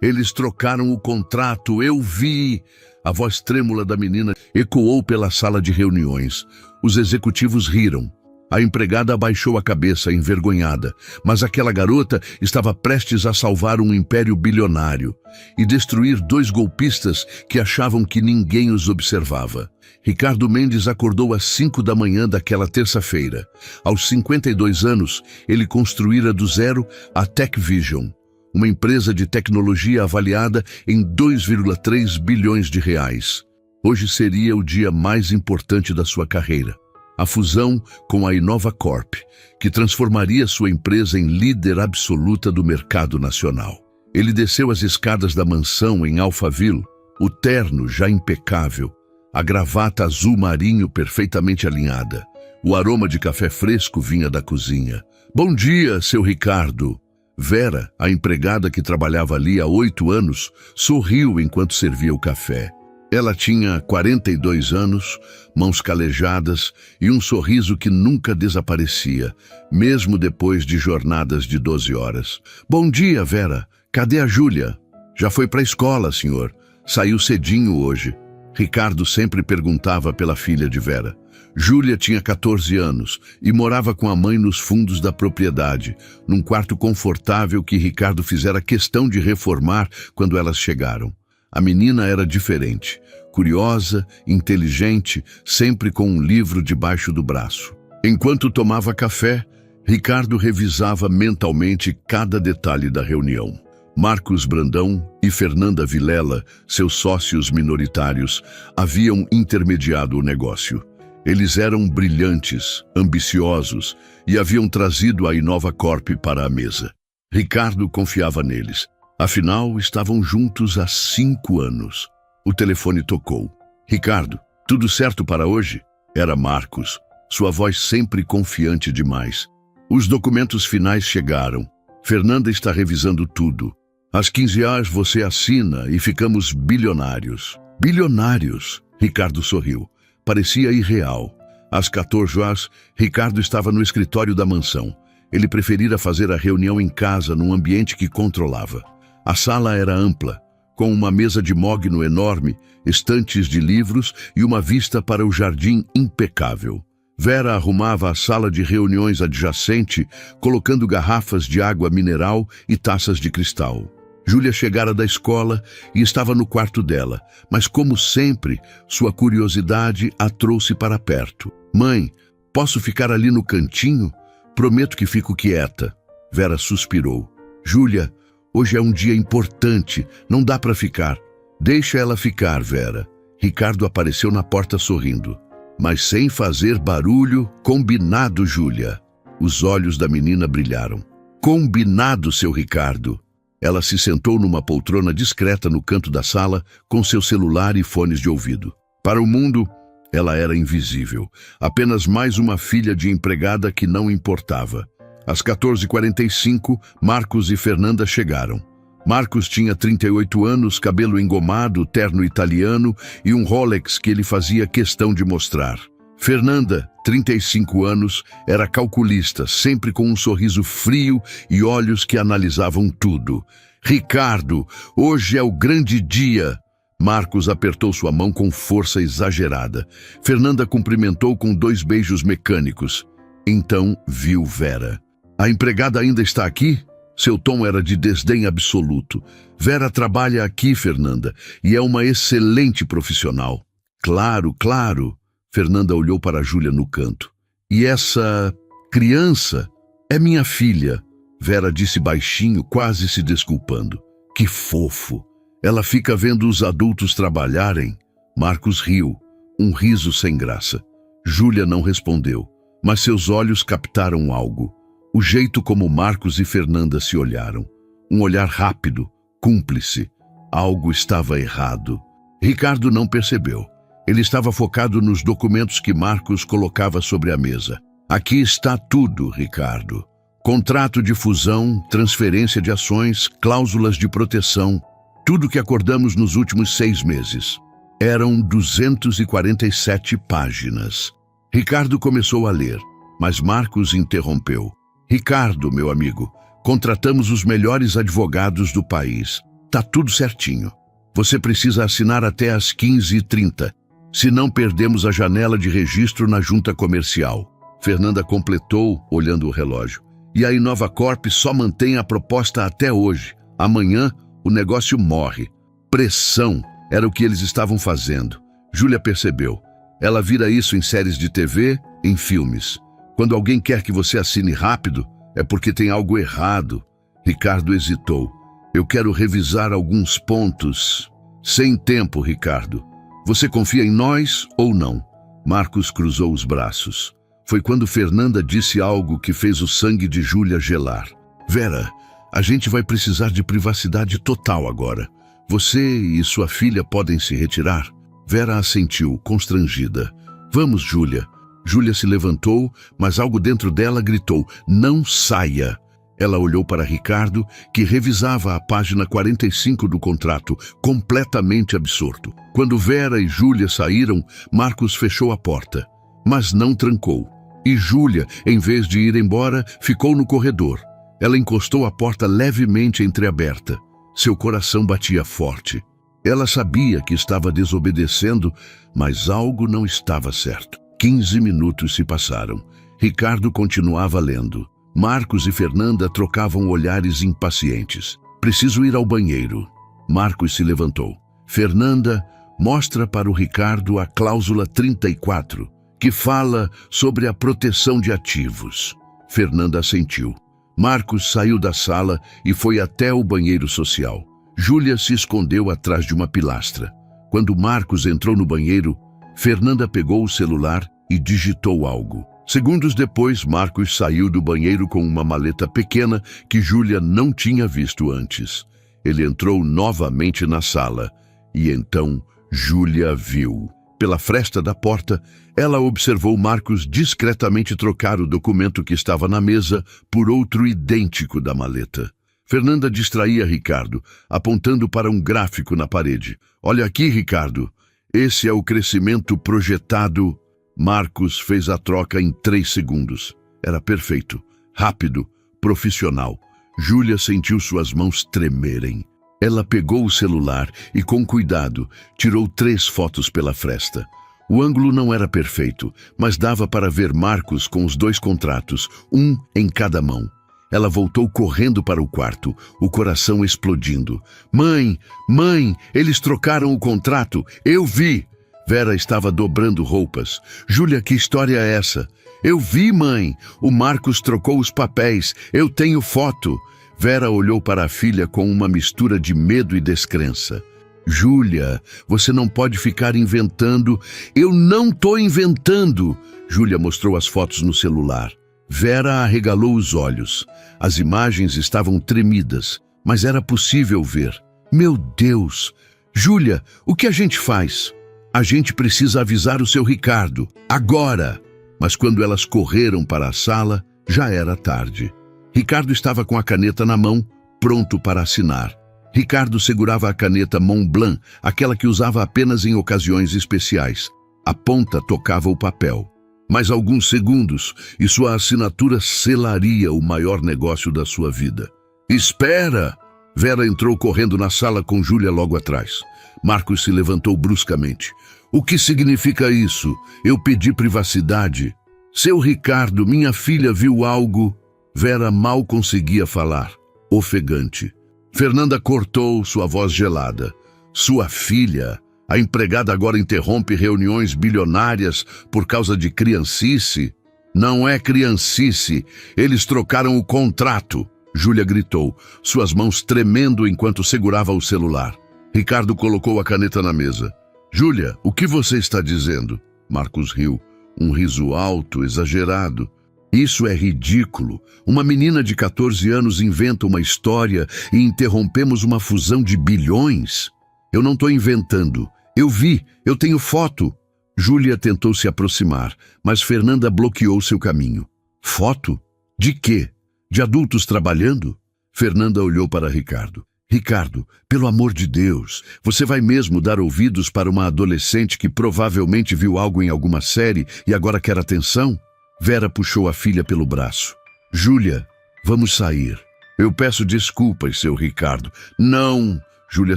Eles trocaram o contrato, eu vi! A voz trêmula da menina ecoou pela sala de reuniões. Os executivos riram. A empregada abaixou a cabeça, envergonhada, mas aquela garota estava prestes a salvar um império bilionário e destruir dois golpistas que achavam que ninguém os observava. Ricardo Mendes acordou às 5 da manhã daquela terça-feira. Aos 52 anos, ele construíra do zero a TechVision, uma empresa de tecnologia avaliada em 2,3 bilhões de reais. Hoje seria o dia mais importante da sua carreira. A fusão com a Inova Corp, que transformaria sua empresa em líder absoluta do mercado nacional. Ele desceu as escadas da mansão em Alphaville, o terno já impecável, a gravata azul marinho perfeitamente alinhada. O aroma de café fresco vinha da cozinha. Bom dia, seu Ricardo. Vera, a empregada que trabalhava ali há 8 anos, sorriu enquanto servia o café. Ela tinha 42 anos, mãos calejadas e um sorriso que nunca desaparecia, mesmo depois de jornadas de 12 horas. Bom dia, Vera. Cadê a Júlia? Já foi para a escola, senhor. Saiu cedinho hoje. Ricardo sempre perguntava pela filha de Vera. Júlia tinha 14 anos e morava com a mãe nos fundos da propriedade, num quarto confortável que Ricardo fizera questão de reformar quando elas chegaram. A menina era diferente, curiosa, inteligente, sempre com um livro debaixo do braço. Enquanto tomava café, Ricardo revisava mentalmente cada detalhe da reunião. Marcos Brandão e Fernanda Vilela, seus sócios minoritários, haviam intermediado o negócio. Eles eram brilhantes, ambiciosos e haviam trazido a Inova Corp para a mesa. Ricardo confiava neles. Afinal, estavam juntos há 5 anos. O telefone tocou. Ricardo, tudo certo para hoje? Era Marcos, sua voz sempre confiante demais. Os documentos finais chegaram. Fernanda está revisando tudo. Às 15 horas você assina e ficamos bilionários. Bilionários? Ricardo sorriu. Parecia irreal. Às 14 horas, Ricardo estava no escritório da mansão. Ele preferira fazer a reunião em casa, num ambiente que controlava. A sala era ampla, com uma mesa de mogno enorme, estantes de livros e uma vista para o jardim impecável. Vera arrumava a sala de reuniões adjacente, colocando garrafas de água mineral e taças de cristal. Júlia chegara da escola e estava no quarto dela, mas como sempre, sua curiosidade a trouxe para perto. Mãe, posso ficar ali no cantinho? Prometo que fico quieta. Vera suspirou. Júlia, hoje é um dia importante, não dá para ficar. Deixa ela ficar, Vera. Ricardo apareceu na porta sorrindo. Mas sem fazer barulho, combinado, Júlia. Os olhos da menina brilharam. Combinado, seu Ricardo. Ela se sentou numa poltrona discreta no canto da sala, com seu celular e fones de ouvido. Para o mundo, ela era invisível. Apenas mais uma filha de empregada que não importava. Às 14h45, Marcos e Fernanda chegaram. Marcos tinha 38 anos, cabelo engomado, terno italiano e um Rolex que ele fazia questão de mostrar. Fernanda, 35 anos, era calculista, sempre com um sorriso frio e olhos que analisavam tudo. Ricardo, hoje é o grande dia. Marcos apertou sua mão com força exagerada. Fernanda cumprimentou com 2 beijos mecânicos. Então viu Vera. A empregada ainda está aqui? Seu tom era de desdém absoluto. Vera trabalha aqui, Fernanda, e é uma excelente profissional. Claro, claro. Fernanda olhou para Júlia no canto. E essa criança é minha filha. Vera disse baixinho, quase se desculpando. Que fofo. Ela fica vendo os adultos trabalharem. Marcos riu, um riso sem graça. Júlia não respondeu, mas seus olhos captaram algo. O jeito como Marcos e Fernanda se olharam. Um olhar rápido, cúmplice. Algo estava errado. Ricardo não percebeu. Ele estava focado nos documentos que Marcos colocava sobre a mesa. Aqui está tudo, Ricardo. Contrato de fusão, transferência de ações, cláusulas de proteção. Tudo que acordamos nos últimos 6 meses. Eram 247 páginas. Ricardo começou a ler, mas Marcos interrompeu. Ricardo, meu amigo, contratamos os melhores advogados do país. Tá tudo certinho. Você precisa assinar até às 15h30, senão perdemos a janela de registro na junta comercial. Fernanda completou, olhando o relógio. E a Inova Corp só mantém a proposta até hoje. Amanhã, o negócio morre. Pressão era o que eles estavam fazendo. Júlia percebeu. Ela vira isso em séries de TV, em filmes. Quando alguém quer que você assine rápido, é porque tem algo errado. Ricardo hesitou. Eu quero revisar alguns pontos. Sem tempo, Ricardo. Você confia em nós ou não? Marcos cruzou os braços. Foi quando Fernanda disse algo que fez o sangue de Júlia gelar. Vera, a gente vai precisar de privacidade total agora. Você e sua filha podem se retirar? Vera assentiu, constrangida. Vamos, Júlia. Júlia se levantou, mas algo dentro dela gritou, não saia. Ela olhou para Ricardo, que revisava a página 45 do contrato, completamente absorto. Quando Vera e Júlia saíram, Marcos fechou a porta, mas não trancou. E Júlia, em vez de ir embora, ficou no corredor. Ela encostou a porta levemente entreaberta. Seu coração batia forte. Ela sabia que estava desobedecendo, mas algo não estava certo. 15 minutos se passaram. Ricardo continuava lendo. Marcos e Fernanda trocavam olhares impacientes. Preciso ir ao banheiro. Marcos se levantou. Fernanda, mostra para o Ricardo a cláusula 34, que fala sobre a proteção de ativos. Fernanda assentiu. Marcos saiu da sala e foi até o banheiro social. Júlia se escondeu atrás de uma pilastra. Quando Marcos entrou no banheiro, Fernanda pegou o celular e digitou algo. Segundos depois, Marcos saiu do banheiro com uma maleta pequena que Júlia não tinha visto antes. Ele entrou novamente na sala e então Júlia viu. Pela fresta da porta, ela observou Marcos discretamente trocar o documento que estava na mesa por outro idêntico da maleta. Fernanda distraía Ricardo, apontando para um gráfico na parede. Olha aqui, Ricardo. Esse é o crescimento projetado. Marcos fez a troca em 3 segundos. Era perfeito, rápido, profissional. Júlia sentiu suas mãos tremerem. Ela pegou o celular e, com cuidado, tirou 3 fotos pela fresta. O ângulo não era perfeito, mas dava para ver Marcos com os 2 contratos, um em cada mão. Ela voltou correndo para o quarto, o coração explodindo. Mãe, eles trocaram o contrato, eu vi! Vera estava dobrando roupas. Júlia, que história é essa? Eu vi, mãe! O Marcos trocou os papéis, eu tenho foto! Vera olhou para a filha com uma mistura de medo e descrença. Júlia, você não pode ficar inventando. Eu não estou inventando! Júlia mostrou as fotos no celular. Vera arregalou os olhos. As imagens estavam tremidas, mas era possível ver. Meu Deus! Júlia, o que a gente faz? A gente precisa avisar o seu Ricardo, agora! Mas quando elas correram para a sala, já era tarde. Ricardo estava com a caneta na mão, pronto para assinar. Ricardo segurava a caneta Montblanc, aquela que usava apenas em ocasiões especiais. A ponta tocava o papel. Mais alguns segundos e sua assinatura selaria o maior negócio da sua vida. Espera! Vera entrou correndo na sala com Júlia logo atrás. Marcos se levantou bruscamente. O que significa isso? Eu pedi privacidade. Seu Ricardo, minha filha viu algo. Vera mal conseguia falar, ofegante. Fernanda cortou, sua voz gelada. Sua filha, a empregada agora interrompe reuniões bilionárias por causa de criancice? Não é criancice, eles trocaram o contrato. Júlia gritou, suas mãos tremendo enquanto segurava o celular. Ricardo colocou a caneta na mesa. Júlia, o que você está dizendo? Marcos riu, um riso alto, exagerado. Isso é ridículo. Uma menina de 14 anos inventa uma história e interrompemos uma fusão de bilhões. Eu não estou inventando. Eu vi, eu tenho foto. Júlia tentou se aproximar, mas Fernanda bloqueou seu caminho. Foto? De quê? De adultos trabalhando? Fernanda olhou para Ricardo. Ricardo, pelo amor de Deus, você vai mesmo dar ouvidos para uma adolescente que provavelmente viu algo em alguma série e agora quer atenção? Vera puxou a filha pelo braço. Júlia, vamos sair. Eu peço desculpas, seu Ricardo. Não, Júlia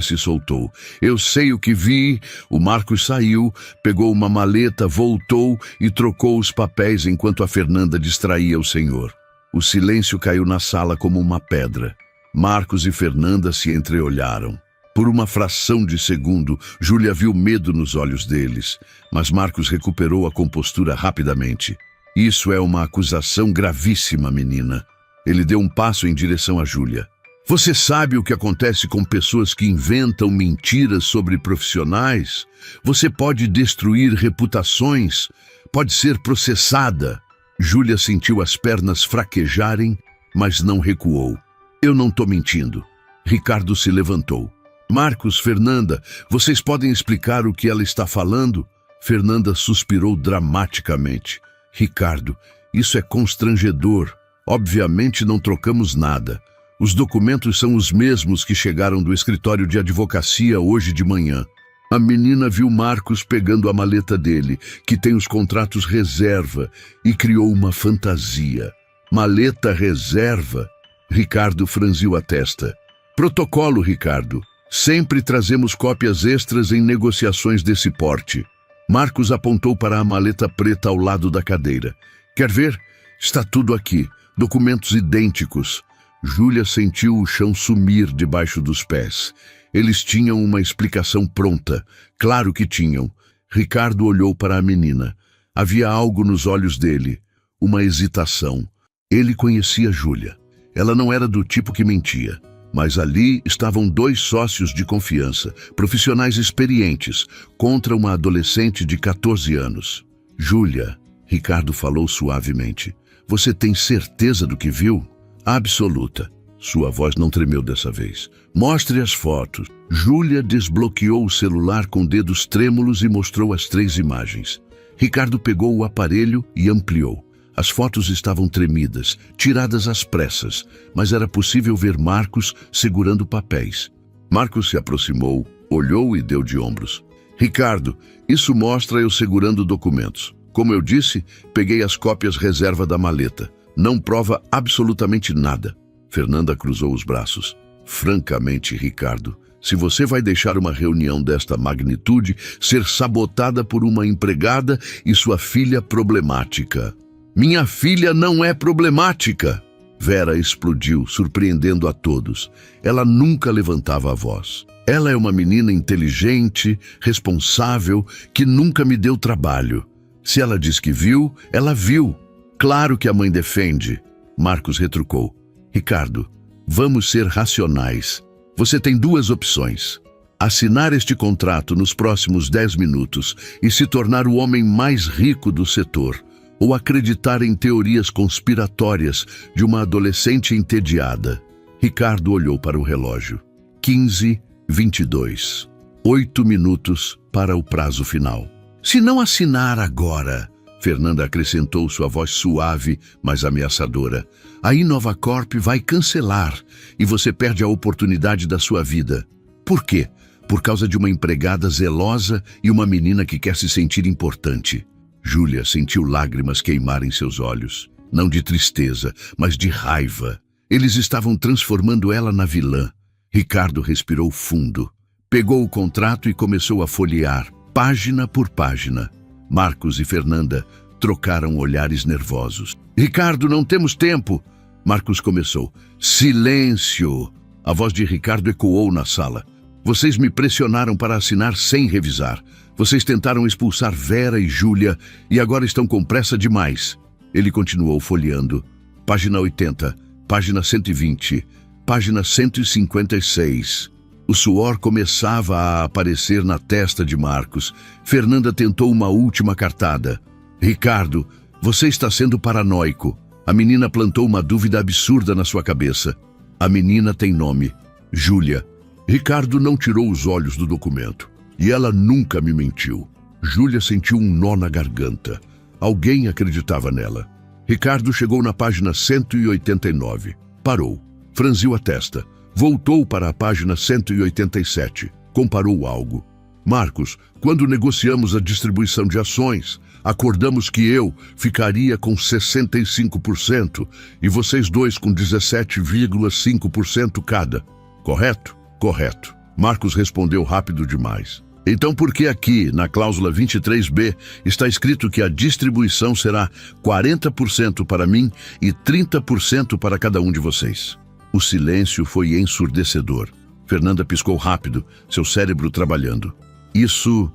se soltou. Eu sei o que vi. O Marcos saiu, pegou uma maleta, voltou e trocou os papéis enquanto a Fernanda distraía o senhor. O silêncio caiu na sala como uma pedra. Marcos e Fernanda se entreolharam. Por uma fração de segundo, Júlia viu medo nos olhos deles, mas Marcos recuperou a compostura rapidamente. Isso é uma acusação gravíssima, menina. Ele deu um passo em direção a Júlia. Você sabe o que acontece com pessoas que inventam mentiras sobre profissionais? Você pode destruir reputações, pode ser processada. Júlia sentiu as pernas fraquejarem, mas não recuou. Eu não estou mentindo. Ricardo se levantou. Marcos, Fernanda, vocês podem explicar o que ela está falando? Fernanda suspirou dramaticamente. Ricardo, isso é constrangedor. Obviamente não trocamos nada. Os documentos são os mesmos que chegaram do escritório de advocacia hoje de manhã. A menina viu Marcos pegando a maleta dele, que tem os contratos reserva, e criou uma fantasia. Maleta reserva? Ricardo franziu a testa. Protocolo, Ricardo. Sempre trazemos cópias extras em negociações desse porte. Marcos apontou para a maleta preta ao lado da cadeira. Quer ver? Está tudo aqui. Documentos idênticos. Júlia sentiu o chão sumir debaixo dos pés. Eles tinham uma explicação pronta. Claro que tinham. Ricardo olhou para a menina. Havia algo nos olhos dele. Uma hesitação. Ele conhecia Júlia. Ela não era do tipo que mentia. Mas ali estavam dois sócios de confiança, profissionais experientes, contra uma adolescente de 14 anos. Júlia, Ricardo falou suavemente, você tem certeza do que viu? Absoluta. Sua voz não tremeu dessa vez. Mostre as fotos. Júlia desbloqueou o celular com dedos trêmulos e mostrou as 3 imagens. Ricardo pegou o aparelho e ampliou. As fotos estavam tremidas, tiradas às pressas, mas era possível ver Marcos segurando papéis. Marcos se aproximou, olhou e deu de ombros. Ricardo, isso mostra eu segurando documentos. Como eu disse, peguei as cópias reserva da maleta. Não prova absolutamente nada. Fernanda cruzou os braços. Francamente, Ricardo, se você vai deixar uma reunião desta magnitude ser sabotada por uma empregada e sua filha problemática. Minha filha não é problemática! Vera explodiu, surpreendendo a todos. Ela nunca levantava a voz. Ela é uma menina inteligente, responsável, que nunca me deu trabalho. Se ela diz que viu, ela viu. Claro que a mãe defende. Marcos retrucou. Ricardo, vamos ser racionais. Você tem 2 opções. Assinar este contrato nos próximos 10 minutos e se tornar o homem mais rico do setor, ou acreditar em teorias conspiratórias de uma adolescente entediada. Ricardo olhou para o relógio. 15h22. 8 minutos para o prazo final. Se não assinar agora, Fernanda acrescentou sua voz suave, mas ameaçadora, a Inovacorp vai cancelar e você perde a oportunidade da sua vida. Por quê? Por causa de uma empregada zelosa e uma menina que quer se sentir importante. Júlia sentiu lágrimas queimar em seus olhos. Não de tristeza, mas de raiva. Eles estavam transformando ela na vilã. Ricardo respirou fundo. Pegou o contrato e começou a folhear, página por página. Marcos e Fernanda trocaram olhares nervosos. Ricardo, não temos tempo! Marcos começou. Silêncio! A voz de Ricardo ecoou na sala. Vocês me pressionaram para assinar sem revisar. Vocês tentaram expulsar Vera e Júlia e agora estão com pressa demais. Ele continuou folheando. Página 80, página 120, página 156. O suor começava a aparecer na testa de Marcos. Fernanda tentou uma última cartada. Ricardo, você está sendo paranoico. A menina plantou uma dúvida absurda na sua cabeça. A menina tem nome. Júlia. Ricardo não tirou os olhos do documento. E ela nunca me mentiu. Júlia sentiu um nó na garganta. Alguém acreditava nela. Ricardo chegou na página 189. Parou. Franziu a testa. Voltou para a página 187. Comparou algo. Marcos, quando negociamos a distribuição de ações, acordamos que eu ficaria com 65% e vocês dois com 17,5% cada. Correto? Correto. Marcos respondeu rápido demais. Então por que aqui, na cláusula 23B, está escrito que a distribuição será 40% para mim e 30% para cada um de vocês? O silêncio foi ensurdecedor. Fernanda piscou rápido, seu cérebro trabalhando. Isso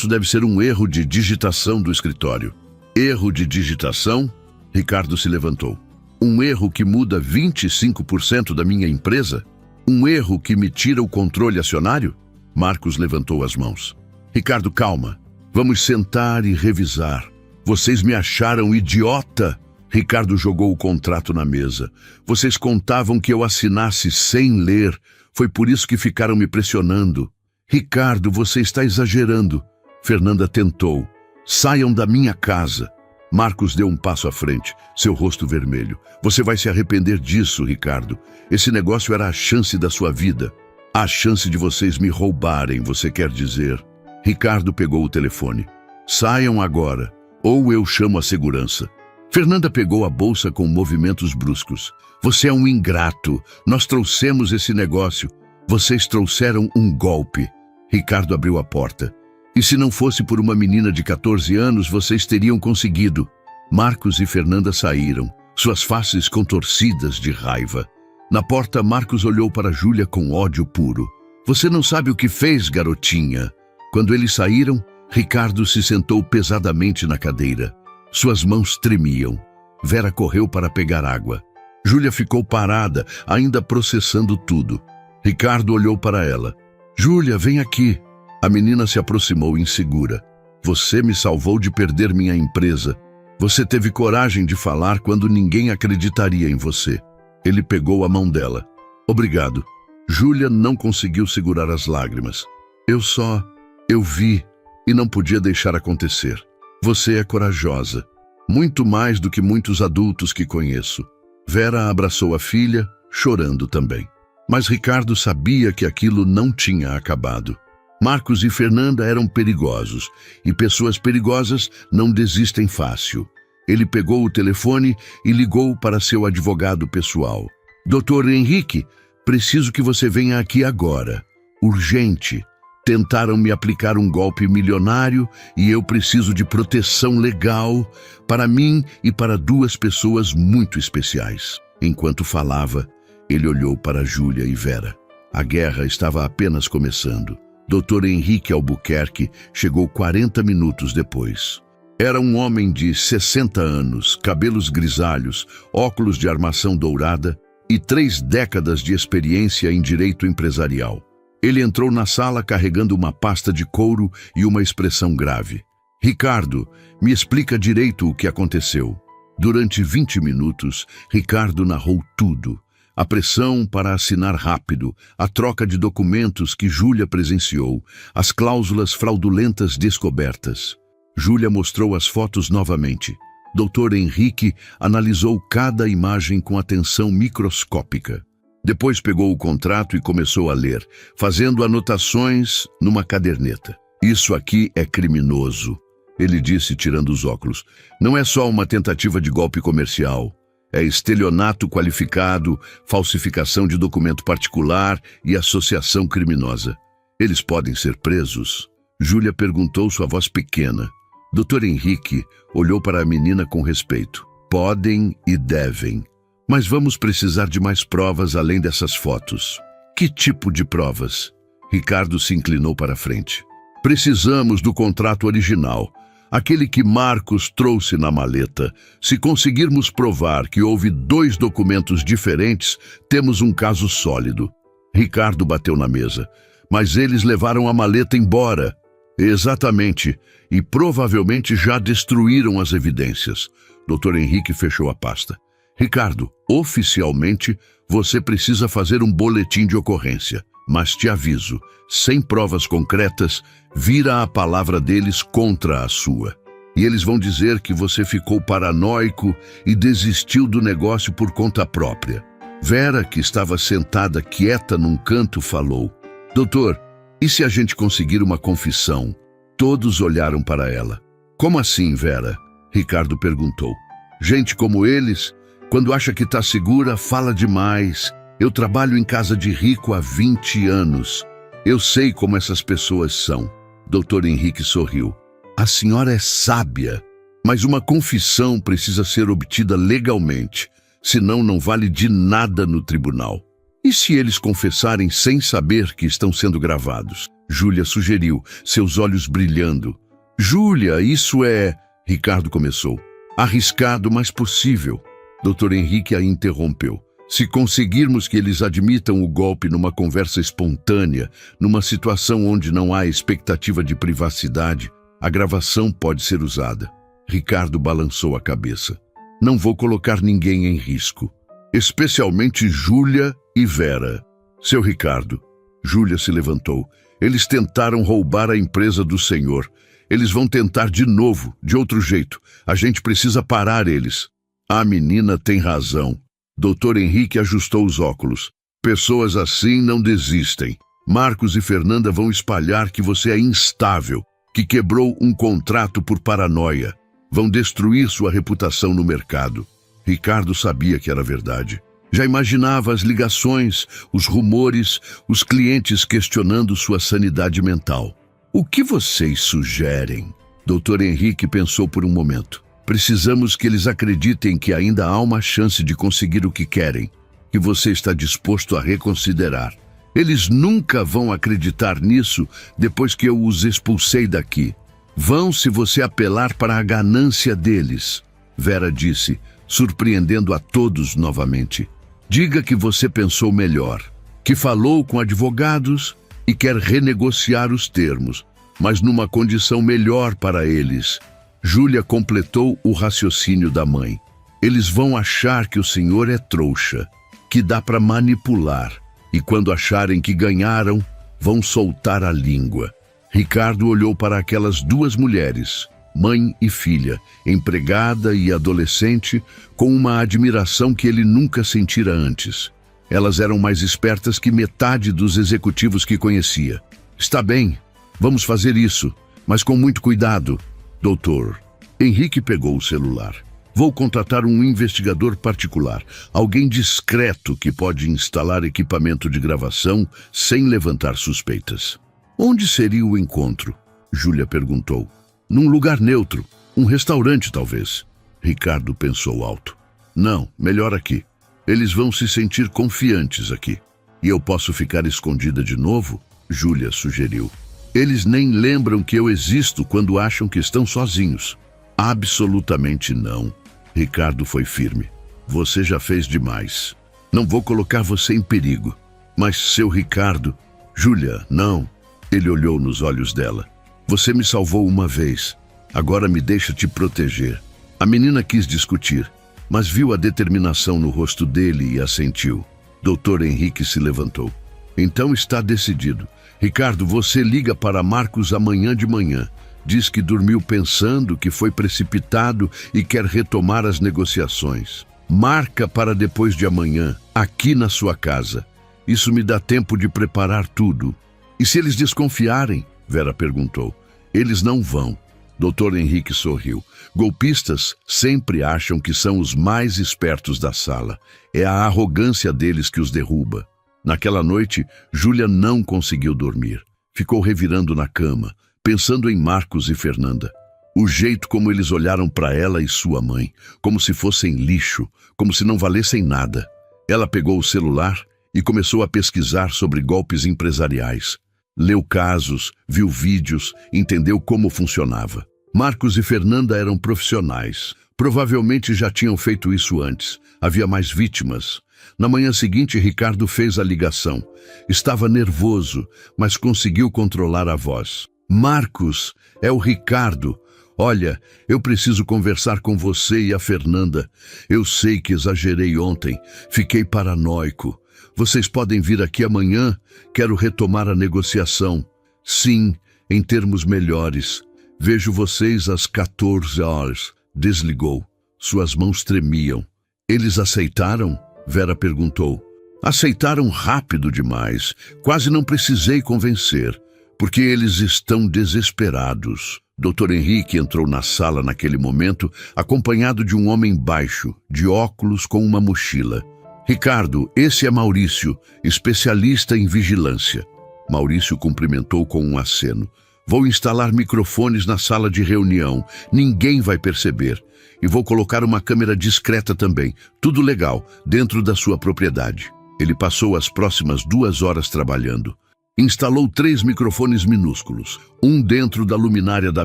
deve ser um erro de digitação do escritório. Erro de digitação? Ricardo se levantou. Um erro que muda 25% da minha empresa? Um erro que me tira o controle acionário? Marcos levantou as mãos. Ricardo, calma. Vamos sentar e revisar. Vocês me acharam idiota? Ricardo jogou o contrato na mesa. Vocês contavam que eu assinasse sem ler. Foi por isso que ficaram me pressionando. Ricardo, você está exagerando. Fernanda tentou. Saiam da minha casa. Marcos deu um passo à frente, seu rosto vermelho. Você vai se arrepender disso, Ricardo. Esse negócio era a chance da sua vida. A chance de vocês me roubarem, você quer dizer? Ricardo pegou o telefone. Saiam agora, ou eu chamo a segurança. Fernanda pegou a bolsa com movimentos bruscos. Você é um ingrato. Nós trouxemos esse negócio. Vocês trouxeram um golpe. Ricardo abriu a porta. E se não fosse por uma menina de 14 anos, vocês teriam conseguido. Marcos e Fernanda saíram, suas faces contorcidas de raiva. Na porta, Marcos olhou para Júlia com ódio puro. Você não sabe o que fez, garotinha. Quando eles saíram, Ricardo se sentou pesadamente na cadeira. Suas mãos tremiam. Vera correu para pegar água. Júlia ficou parada, ainda processando tudo. Ricardo olhou para ela. Júlia, vem aqui. A menina se aproximou insegura. Você me salvou de perder minha empresa. Você teve coragem de falar quando ninguém acreditaria em você. Ele pegou a mão dela. Obrigado. Júlia não conseguiu segurar as lágrimas. Eu vi e não podia deixar acontecer. Você é corajosa. Muito mais do que muitos adultos que conheço. Vera abraçou a filha, chorando também. Mas Ricardo sabia que aquilo não tinha acabado. Marcos e Fernanda eram perigosos, e pessoas perigosas não desistem fácil. Ele pegou o telefone e ligou para seu advogado pessoal. Doutor Henrique, preciso que você venha aqui agora. Urgente. Tentaram me aplicar um golpe milionário e eu preciso de proteção legal para mim e para duas pessoas muito especiais. Enquanto falava, ele olhou para Júlia e Vera. A guerra estava apenas começando. Dr. Henrique Albuquerque chegou 40 minutos depois. Era um homem de 60 anos, cabelos grisalhos, óculos de armação dourada e 3 décadas de experiência em direito empresarial. Ele entrou na sala carregando uma pasta de couro e uma expressão grave. Ricardo, me explica direito o que aconteceu. Durante 20 minutos, Ricardo narrou tudo. A pressão para assinar rápido, a troca de documentos que Júlia presenciou, as cláusulas fraudulentas descobertas. Júlia mostrou as fotos novamente. Dr. Henrique analisou cada imagem com atenção microscópica. Depois pegou o contrato e começou a ler, fazendo anotações numa caderneta. Isso aqui é criminoso, ele disse tirando os óculos. Não é só uma tentativa de golpe comercial. É estelionato qualificado, falsificação de documento particular e associação criminosa. Eles podem ser presos? Júlia perguntou, sua voz pequena. Dr. Henrique olhou para a menina com respeito. Podem e devem. Mas vamos precisar de mais provas além dessas fotos. Que tipo de provas? Ricardo se inclinou para a frente. Precisamos do contrato original. Aquele que Marcos trouxe na maleta. Se conseguirmos provar que houve 2 documentos diferentes, temos um caso sólido. Ricardo bateu na mesa. Mas eles levaram a maleta embora. Exatamente. E provavelmente já destruíram as evidências. Dr. Henrique fechou a pasta. Ricardo, oficialmente, você precisa fazer um boletim de ocorrência. Mas te aviso, sem provas concretas, vira a palavra deles contra a sua. E eles vão dizer que você ficou paranoico e desistiu do negócio por conta própria. Vera, que estava sentada quieta num canto, falou. Doutor, e se a gente conseguir uma confissão? Todos olharam para ela. Como assim, Vera? Ricardo perguntou. Gente como eles, quando acha que está segura, fala demais. Eu trabalho em casa de rico há 20 anos. Eu sei como essas pessoas são. Dr. Henrique sorriu. A senhora é sábia, mas uma confissão precisa ser obtida legalmente, senão não vale de nada no tribunal. E se eles confessarem sem saber que estão sendo gravados? Júlia sugeriu, seus olhos brilhando. Júlia, isso é... Ricardo começou. Arriscado, mas possível. Dr. Henrique a interrompeu. Se conseguirmos que eles admitam o golpe numa conversa espontânea, numa situação onde não há expectativa de privacidade, a gravação pode ser usada. Ricardo balançou a cabeça. Não vou colocar ninguém em risco, especialmente Júlia e Vera. Seu Ricardo. Júlia se levantou. Eles tentaram roubar a empresa do senhor. Eles vão tentar de novo, de outro jeito. A gente precisa parar eles. A menina tem razão. Dr. Henrique ajustou os óculos. Pessoas assim não desistem. Marcos e Fernanda vão espalhar que você é instável, que quebrou um contrato por paranoia. Vão destruir sua reputação no mercado. Ricardo sabia que era verdade. Já imaginava as ligações, os rumores, os clientes questionando sua sanidade mental. O que vocês sugerem? Dr. Henrique pensou por um momento. Precisamos que eles acreditem que ainda há uma chance de conseguir o que querem, que você está disposto a reconsiderar. Eles nunca vão acreditar nisso depois que eu os expulsei daqui. Vão se você apelar para a ganância deles, Vera disse, surpreendendo a todos novamente. Diga que você pensou melhor, que falou com advogados e quer renegociar os termos, mas numa condição melhor para eles. Júlia completou o raciocínio da mãe. Eles vão achar que o senhor é trouxa, que dá para manipular, e quando acharem que ganharam, vão soltar a língua. Ricardo olhou para aquelas duas mulheres, mãe e filha, empregada e adolescente, com uma admiração que ele nunca sentira antes. Elas eram mais espertas que metade dos executivos que conhecia. Está bem, vamos fazer isso, mas com muito cuidado. Doutor, Henrique pegou o celular. Vou contratar um investigador particular, alguém discreto que pode instalar equipamento de gravação sem levantar suspeitas. Onde seria o encontro? Júlia perguntou. Num lugar neutro, um restaurante talvez. Ricardo pensou alto. Não, melhor aqui. Eles vão se sentir confiantes aqui. E eu posso ficar escondida de novo? Júlia sugeriu. Eles nem lembram que eu existo quando acham que estão sozinhos. Absolutamente não. Ricardo foi firme. Você já fez demais. Não vou colocar você em perigo. Mas, seu Ricardo... Júlia, não. Ele olhou nos olhos dela. Você me salvou uma vez. Agora me deixa te proteger. A menina quis discutir, mas viu a determinação no rosto dele e assentiu. Dr. Henrique se levantou. Então está decidido. Ricardo, você liga para Marcos amanhã de manhã. Diz que dormiu pensando, que foi precipitado e quer retomar as negociações. Marca para depois de amanhã, aqui na sua casa. Isso me dá tempo de preparar tudo. E se eles desconfiarem? Vera perguntou. Eles não vão. Dr. Henrique sorriu. Golpistas sempre acham que são os mais espertos da sala. É a arrogância deles que os derruba. Naquela noite, Júlia não conseguiu dormir. Ficou revirando na cama, pensando em Marcos e Fernanda. O jeito como eles olharam para ela e sua mãe, como se fossem lixo, como se não valessem nada. Ela pegou o celular e começou a pesquisar sobre golpes empresariais. Leu casos, viu vídeos, entendeu como funcionava. Marcos e Fernanda eram profissionais. Provavelmente já tinham feito isso antes. Havia mais vítimas. Na manhã seguinte, Ricardo fez a ligação. Estava nervoso, mas conseguiu controlar a voz. Marcos, é o Ricardo. Olha, eu preciso conversar com você e a Fernanda. Eu sei que exagerei ontem. Fiquei paranoico. Vocês podem vir aqui amanhã? Quero retomar a negociação. Sim, em termos melhores. Vejo vocês às 14 horas. Desligou. Suas mãos tremiam. Eles aceitaram? Vera perguntou. Aceitaram rápido demais. Quase não precisei convencer, porque eles estão desesperados. Dr. Henrique entrou na sala naquele momento, acompanhado de um homem baixo, de óculos com uma mochila. Ricardo, esse é Maurício, especialista em vigilância. Maurício cumprimentou com um aceno. Vou instalar microfones na sala de reunião. Ninguém vai perceber. E vou colocar uma câmera discreta também. Tudo legal, dentro da sua propriedade. Ele passou as próximas 2 horas trabalhando. Instalou 3 microfones minúsculos. Um dentro da luminária da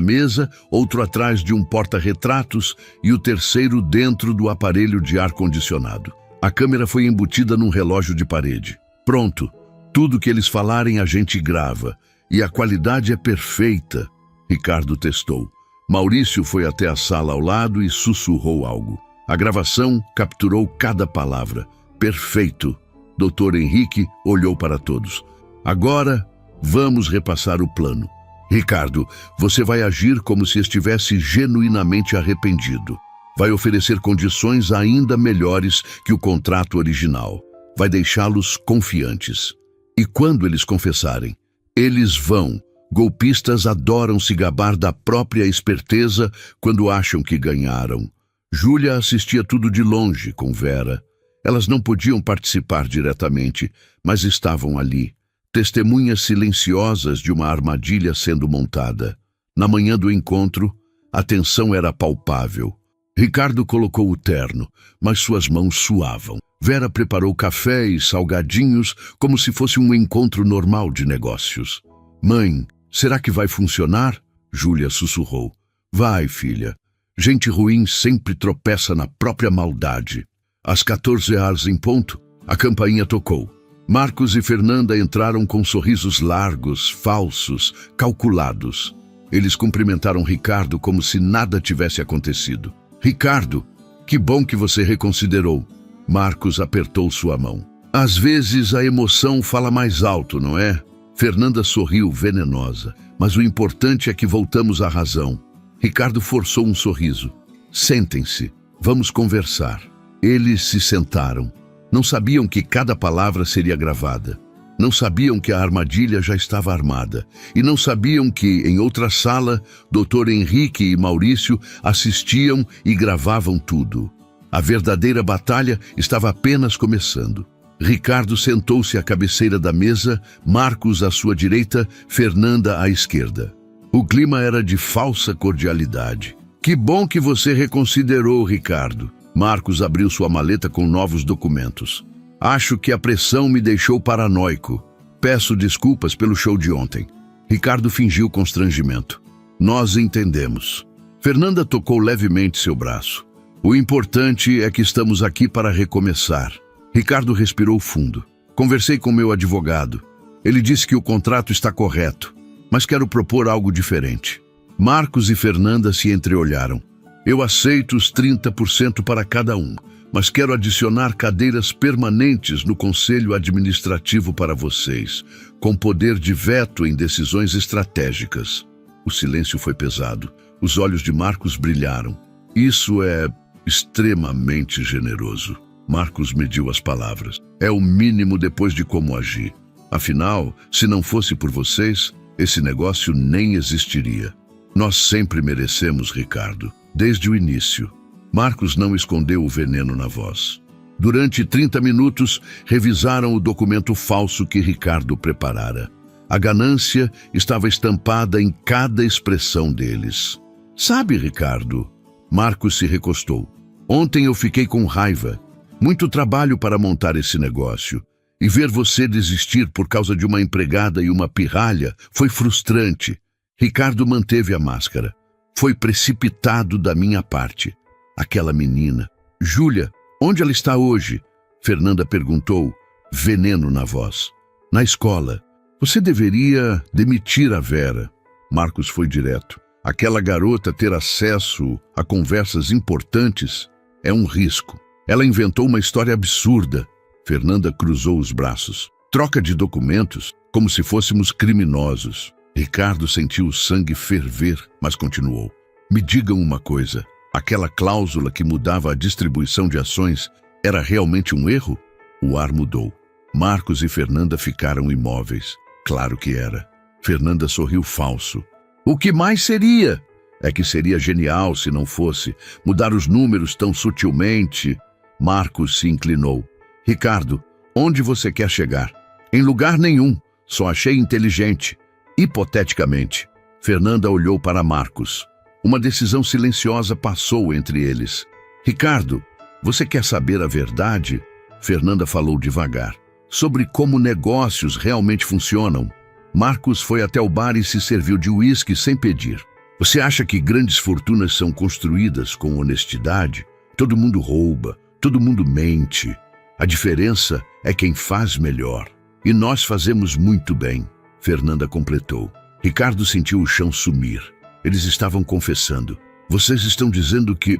mesa, outro atrás de um porta-retratos e o terceiro dentro do aparelho de ar-condicionado. A câmera foi embutida num relógio de parede. Pronto. Tudo que eles falarem a gente grava. E a qualidade é perfeita. Ricardo testou. Maurício foi até a sala ao lado e sussurrou algo. A gravação capturou cada palavra. Perfeito. Dr. Henrique olhou para todos. Agora, vamos repassar o plano. Ricardo, você vai agir como se estivesse genuinamente arrependido. Vai oferecer condições ainda melhores que o contrato original. Vai deixá-los confiantes. E quando eles confessarem, eles vão. Golpistas adoram se gabar da própria esperteza quando acham que ganharam. Júlia assistia tudo de longe com Vera. Elas não podiam participar diretamente, mas estavam ali, testemunhas silenciosas de uma armadilha sendo montada. Na manhã do encontro, a tensão era palpável. Ricardo colocou o terno, mas suas mãos suavam. Vera preparou café e salgadinhos como se fosse um encontro normal de negócios. Mãe, será que vai funcionar? Júlia sussurrou. Vai, filha. Gente ruim sempre tropeça na própria maldade. Às 14 horas em ponto, a campainha tocou. Marcos e Fernanda entraram com sorrisos largos, falsos, calculados. Eles cumprimentaram Ricardo como se nada tivesse acontecido. Ricardo, que bom que você reconsiderou. Marcos apertou sua mão. Às vezes a emoção fala mais alto, não é? Fernanda sorriu venenosa. Mas o importante é que voltamos à razão. Ricardo forçou um sorriso. Sentem-se. Vamos conversar. Eles se sentaram. Não sabiam que cada palavra seria gravada. Não sabiam que a armadilha já estava armada. E não sabiam que, em outra sala, Dr. Henrique e Maurício assistiam e gravavam tudo. A verdadeira batalha estava apenas começando. Ricardo sentou-se à cabeceira da mesa, Marcos à sua direita, Fernanda à esquerda. O clima era de falsa cordialidade. Que bom que você reconsiderou, Ricardo. Marcos abriu sua maleta com novos documentos. Acho que a pressão me deixou paranoico. Peço desculpas pelo show de ontem. Ricardo fingiu constrangimento. Nós entendemos. Fernanda tocou levemente seu braço. O importante é que estamos aqui para recomeçar. Ricardo respirou fundo. Conversei com meu advogado. Ele disse que o contrato está correto, mas quero propor algo diferente. Marcos e Fernanda se entreolharam. Eu aceito os 30% para cada um, mas quero adicionar cadeiras permanentes no Conselho Administrativo para vocês, com poder de veto em decisões estratégicas. O silêncio foi pesado. Os olhos de Marcos brilharam. Isso é extremamente generoso. Marcos mediu as palavras. É o mínimo depois de como agir. Afinal, se não fosse por vocês, esse negócio nem existiria. Nós sempre merecemos, Ricardo, desde o início. Marcos não escondeu o veneno na voz. Durante 30 minutos, revisaram o documento falso que Ricardo preparara. A ganância estava estampada em cada expressão deles. Sabe, Ricardo? Marcos se recostou. Ontem eu fiquei com raiva. Muito trabalho para montar esse negócio. E ver você desistir por causa de uma empregada e uma pirralha foi frustrante. Ricardo manteve a máscara. Foi precipitado da minha parte. Aquela menina. Júlia, onde ela está hoje? Fernanda perguntou, veneno na voz. Na escola. Você deveria demitir a Vera. Marcos foi direto. Aquela garota ter acesso a conversas importantes é um risco. Ela inventou uma história absurda. Fernanda cruzou os braços. Troca de documentos, como se fôssemos criminosos. Ricardo sentiu o sangue ferver, mas continuou. Me digam uma coisa. Aquela cláusula que mudava a distribuição de ações era realmente um erro? O ar mudou. Marcos e Fernanda ficaram imóveis. Claro que era. Fernanda sorriu falso. O que mais seria? É que seria genial se não fosse. Mudar os números tão sutilmente. Marcos se inclinou. Ricardo, onde você quer chegar? Em lugar nenhum. Só achei inteligente. Hipoteticamente. Fernanda olhou para Marcos. Uma decisão silenciosa passou entre eles. Ricardo, você quer saber a verdade? Fernanda falou devagar. Sobre como negócios realmente funcionam. Marcos foi até o bar e se serviu de uísque sem pedir. Você acha que grandes fortunas são construídas com honestidade? Todo mundo rouba, todo mundo mente. A diferença é quem faz melhor. E nós fazemos muito bem, Fernanda completou. Ricardo sentiu o chão sumir. Eles estavam confessando. Vocês estão dizendo que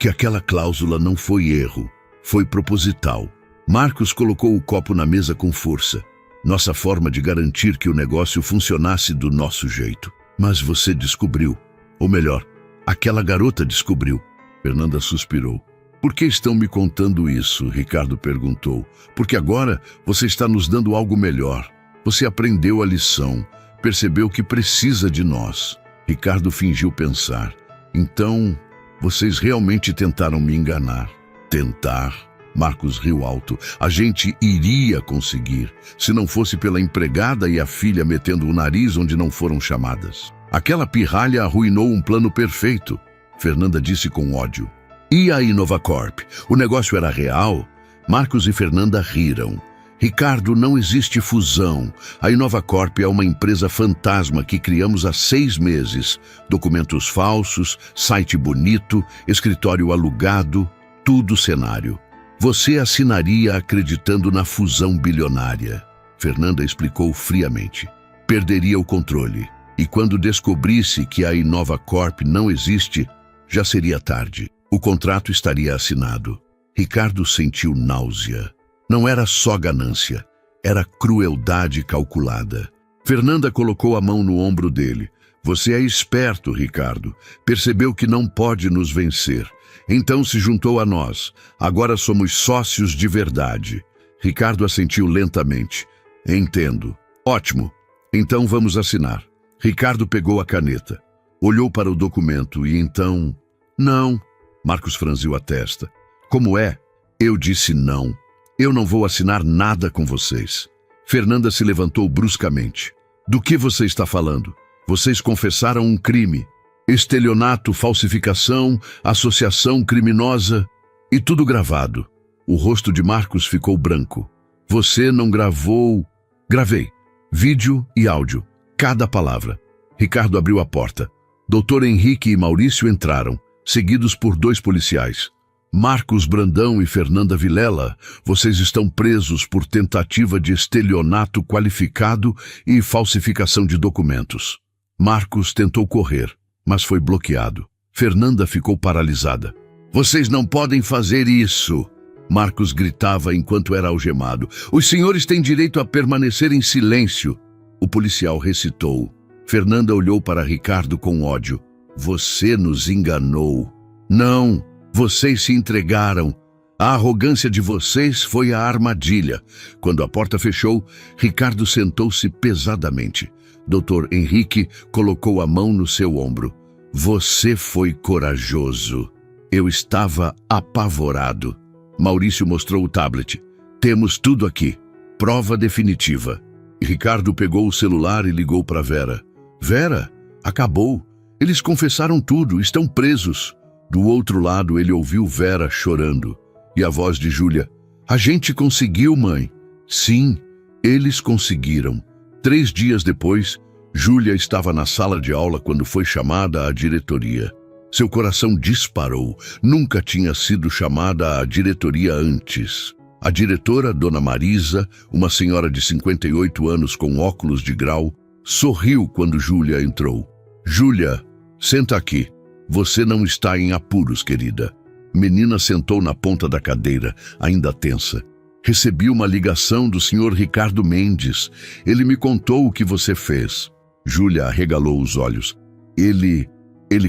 aquela cláusula não foi erro, foi proposital. Marcos colocou o copo na mesa com força. Nossa forma de garantir que o negócio funcionasse do nosso jeito. Mas você descobriu. Ou melhor, aquela garota descobriu. Fernanda suspirou. Por que estão me contando isso? Ricardo perguntou. Porque agora você está nos dando algo melhor. Você aprendeu a lição, percebeu que precisa de nós. Ricardo fingiu pensar. Então, vocês realmente tentaram me enganar. Tentar? Marcos riu alto. A gente iria conseguir, se não fosse pela empregada e a filha metendo o nariz onde não foram chamadas. Aquela pirralha arruinou um plano perfeito, Fernanda disse com ódio. E a Inovacorp? O negócio era real? Marcos e Fernanda riram. Ricardo, não existe fusão. A Inovacorp é uma empresa fantasma que criamos há 6 meses. Documentos falsos, site bonito, escritório alugado, tudo cenário. Você assinaria acreditando na fusão bilionária. Fernanda explicou friamente. Perderia o controle. E quando descobrisse que a Inovacorp não existe, já seria tarde. O contrato estaria assinado. Ricardo sentiu náusea. Não era só ganância, era crueldade calculada. Fernanda colocou a mão no ombro dele. Você é esperto, Ricardo. Percebeu que não pode nos vencer. Então se juntou a nós. Agora somos sócios de verdade. Ricardo assentiu lentamente. Entendo. Ótimo. Então vamos assinar. Ricardo pegou a caneta. Olhou para o documento e então... Não. Marcos franziu a testa. Como é? Eu disse não. Eu não vou assinar nada com vocês. Fernanda se levantou bruscamente. Do que você está falando? Vocês confessaram um crime. Estelionato, falsificação, associação criminosa e tudo gravado. O rosto de Marcos ficou branco. Você não gravou... Gravei. Vídeo e áudio. Cada palavra. Ricardo abriu a porta. Dr. Henrique e Maurício entraram, seguidos por 2 policiais. Marcos Brandão e Fernanda Vilela, vocês estão presos por tentativa de estelionato qualificado e falsificação de documentos. Marcos tentou correr, mas foi bloqueado. Fernanda ficou paralisada. Vocês não podem fazer isso! Marcos gritava enquanto era algemado. Os senhores têm direito a permanecer em silêncio. O policial recitou. Fernanda olhou para Ricardo com ódio. Você nos enganou. Não! Vocês se entregaram. A arrogância de vocês foi a armadilha. Quando a porta fechou, Ricardo sentou-se pesadamente. Dr. Henrique colocou a mão no seu ombro. Você foi corajoso. Eu estava apavorado. Maurício mostrou o tablet. Temos tudo aqui. Prova definitiva. Ricardo pegou o celular e ligou para Vera. Vera, acabou. Eles confessaram tudo, estão presos. Do outro lado, ele ouviu Vera chorando. E a voz de Júlia. A gente conseguiu, mãe. Sim, eles conseguiram. 3 dias depois, Júlia estava na sala de aula quando foi chamada à diretoria. Seu coração disparou. Nunca tinha sido chamada à diretoria antes. A diretora, Dona Marisa, uma senhora de 58 anos com óculos de grau, sorriu quando Júlia entrou. Júlia, senta aqui. Você não está em apuros, querida. Menina sentou na ponta da cadeira, ainda tensa. Recebi uma ligação do senhor Ricardo Mendes. Ele me contou o que você fez. Júlia arregalou os olhos. Ele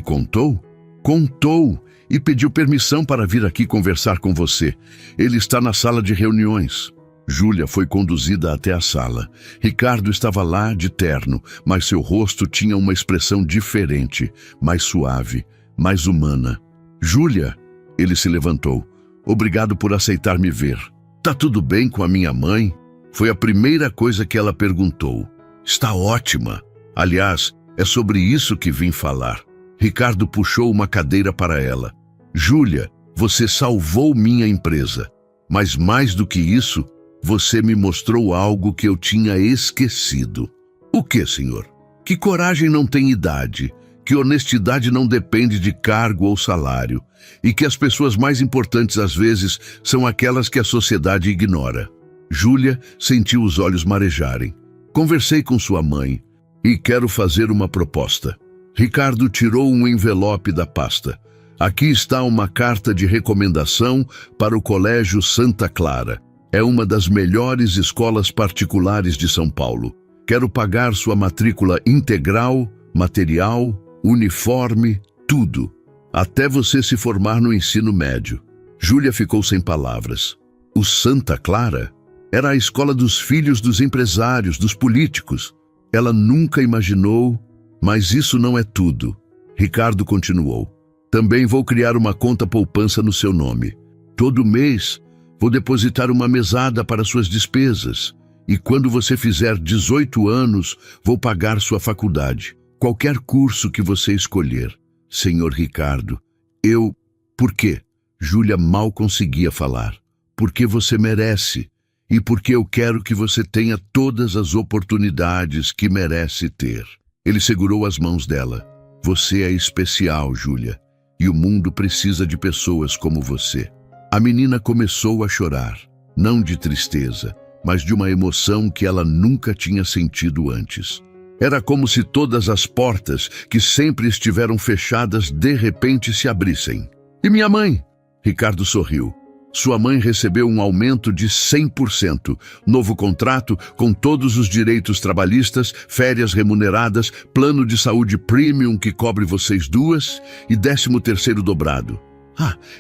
contou? Contou e pediu permissão para vir aqui conversar com você. Ele está na sala de reuniões. Júlia foi conduzida até a sala. Ricardo estava lá de terno, mas seu rosto tinha uma expressão diferente, mais suave, mais humana. Júlia, ele se levantou. Obrigado por aceitar me ver. Tá tudo bem com a minha mãe? Foi a primeira coisa que ela perguntou. Está ótima. Aliás, é sobre isso que vim falar. Ricardo puxou uma cadeira para ela. Júlia, você salvou minha empresa. Mas mais do que isso, você me mostrou algo que eu tinha esquecido. O que, senhor? Que coragem não tem idade, que honestidade não depende de cargo ou salário, e que as pessoas mais importantes às vezes são aquelas que a sociedade ignora. Júlia sentiu os olhos marejarem. Conversei com sua mãe e quero fazer uma proposta. Ricardo tirou um envelope da pasta. Aqui está uma carta de recomendação para o Colégio Santa Clara. É uma das melhores escolas particulares de São Paulo. Quero pagar sua matrícula integral, material, uniforme, tudo. Até você se formar no ensino médio. Júlia ficou sem palavras. O Santa Clara era a escola dos filhos dos empresários, dos políticos. Ela nunca imaginou, mas isso não é tudo. Ricardo continuou. Também vou criar uma conta poupança no seu nome. Todo mês, vou depositar uma mesada para suas despesas. E quando você fizer 18 anos, vou pagar sua faculdade. Qualquer curso que você escolher. Senhor Ricardo, Por quê? Júlia mal conseguia falar. Porque você merece. E porque eu quero que você tenha todas as oportunidades que merece ter. Ele segurou as mãos dela. Você é especial, Júlia. E o mundo precisa de pessoas como você. A menina começou a chorar. Não de tristeza, mas de uma emoção que ela nunca tinha sentido antes. Era como se todas as portas que sempre estiveram fechadas de repente se abrissem. E minha mãe? Ricardo sorriu. Sua mãe recebeu um aumento de 100%, novo contrato com todos os direitos trabalhistas, férias remuneradas, plano de saúde premium que cobre vocês duas e 13º dobrado.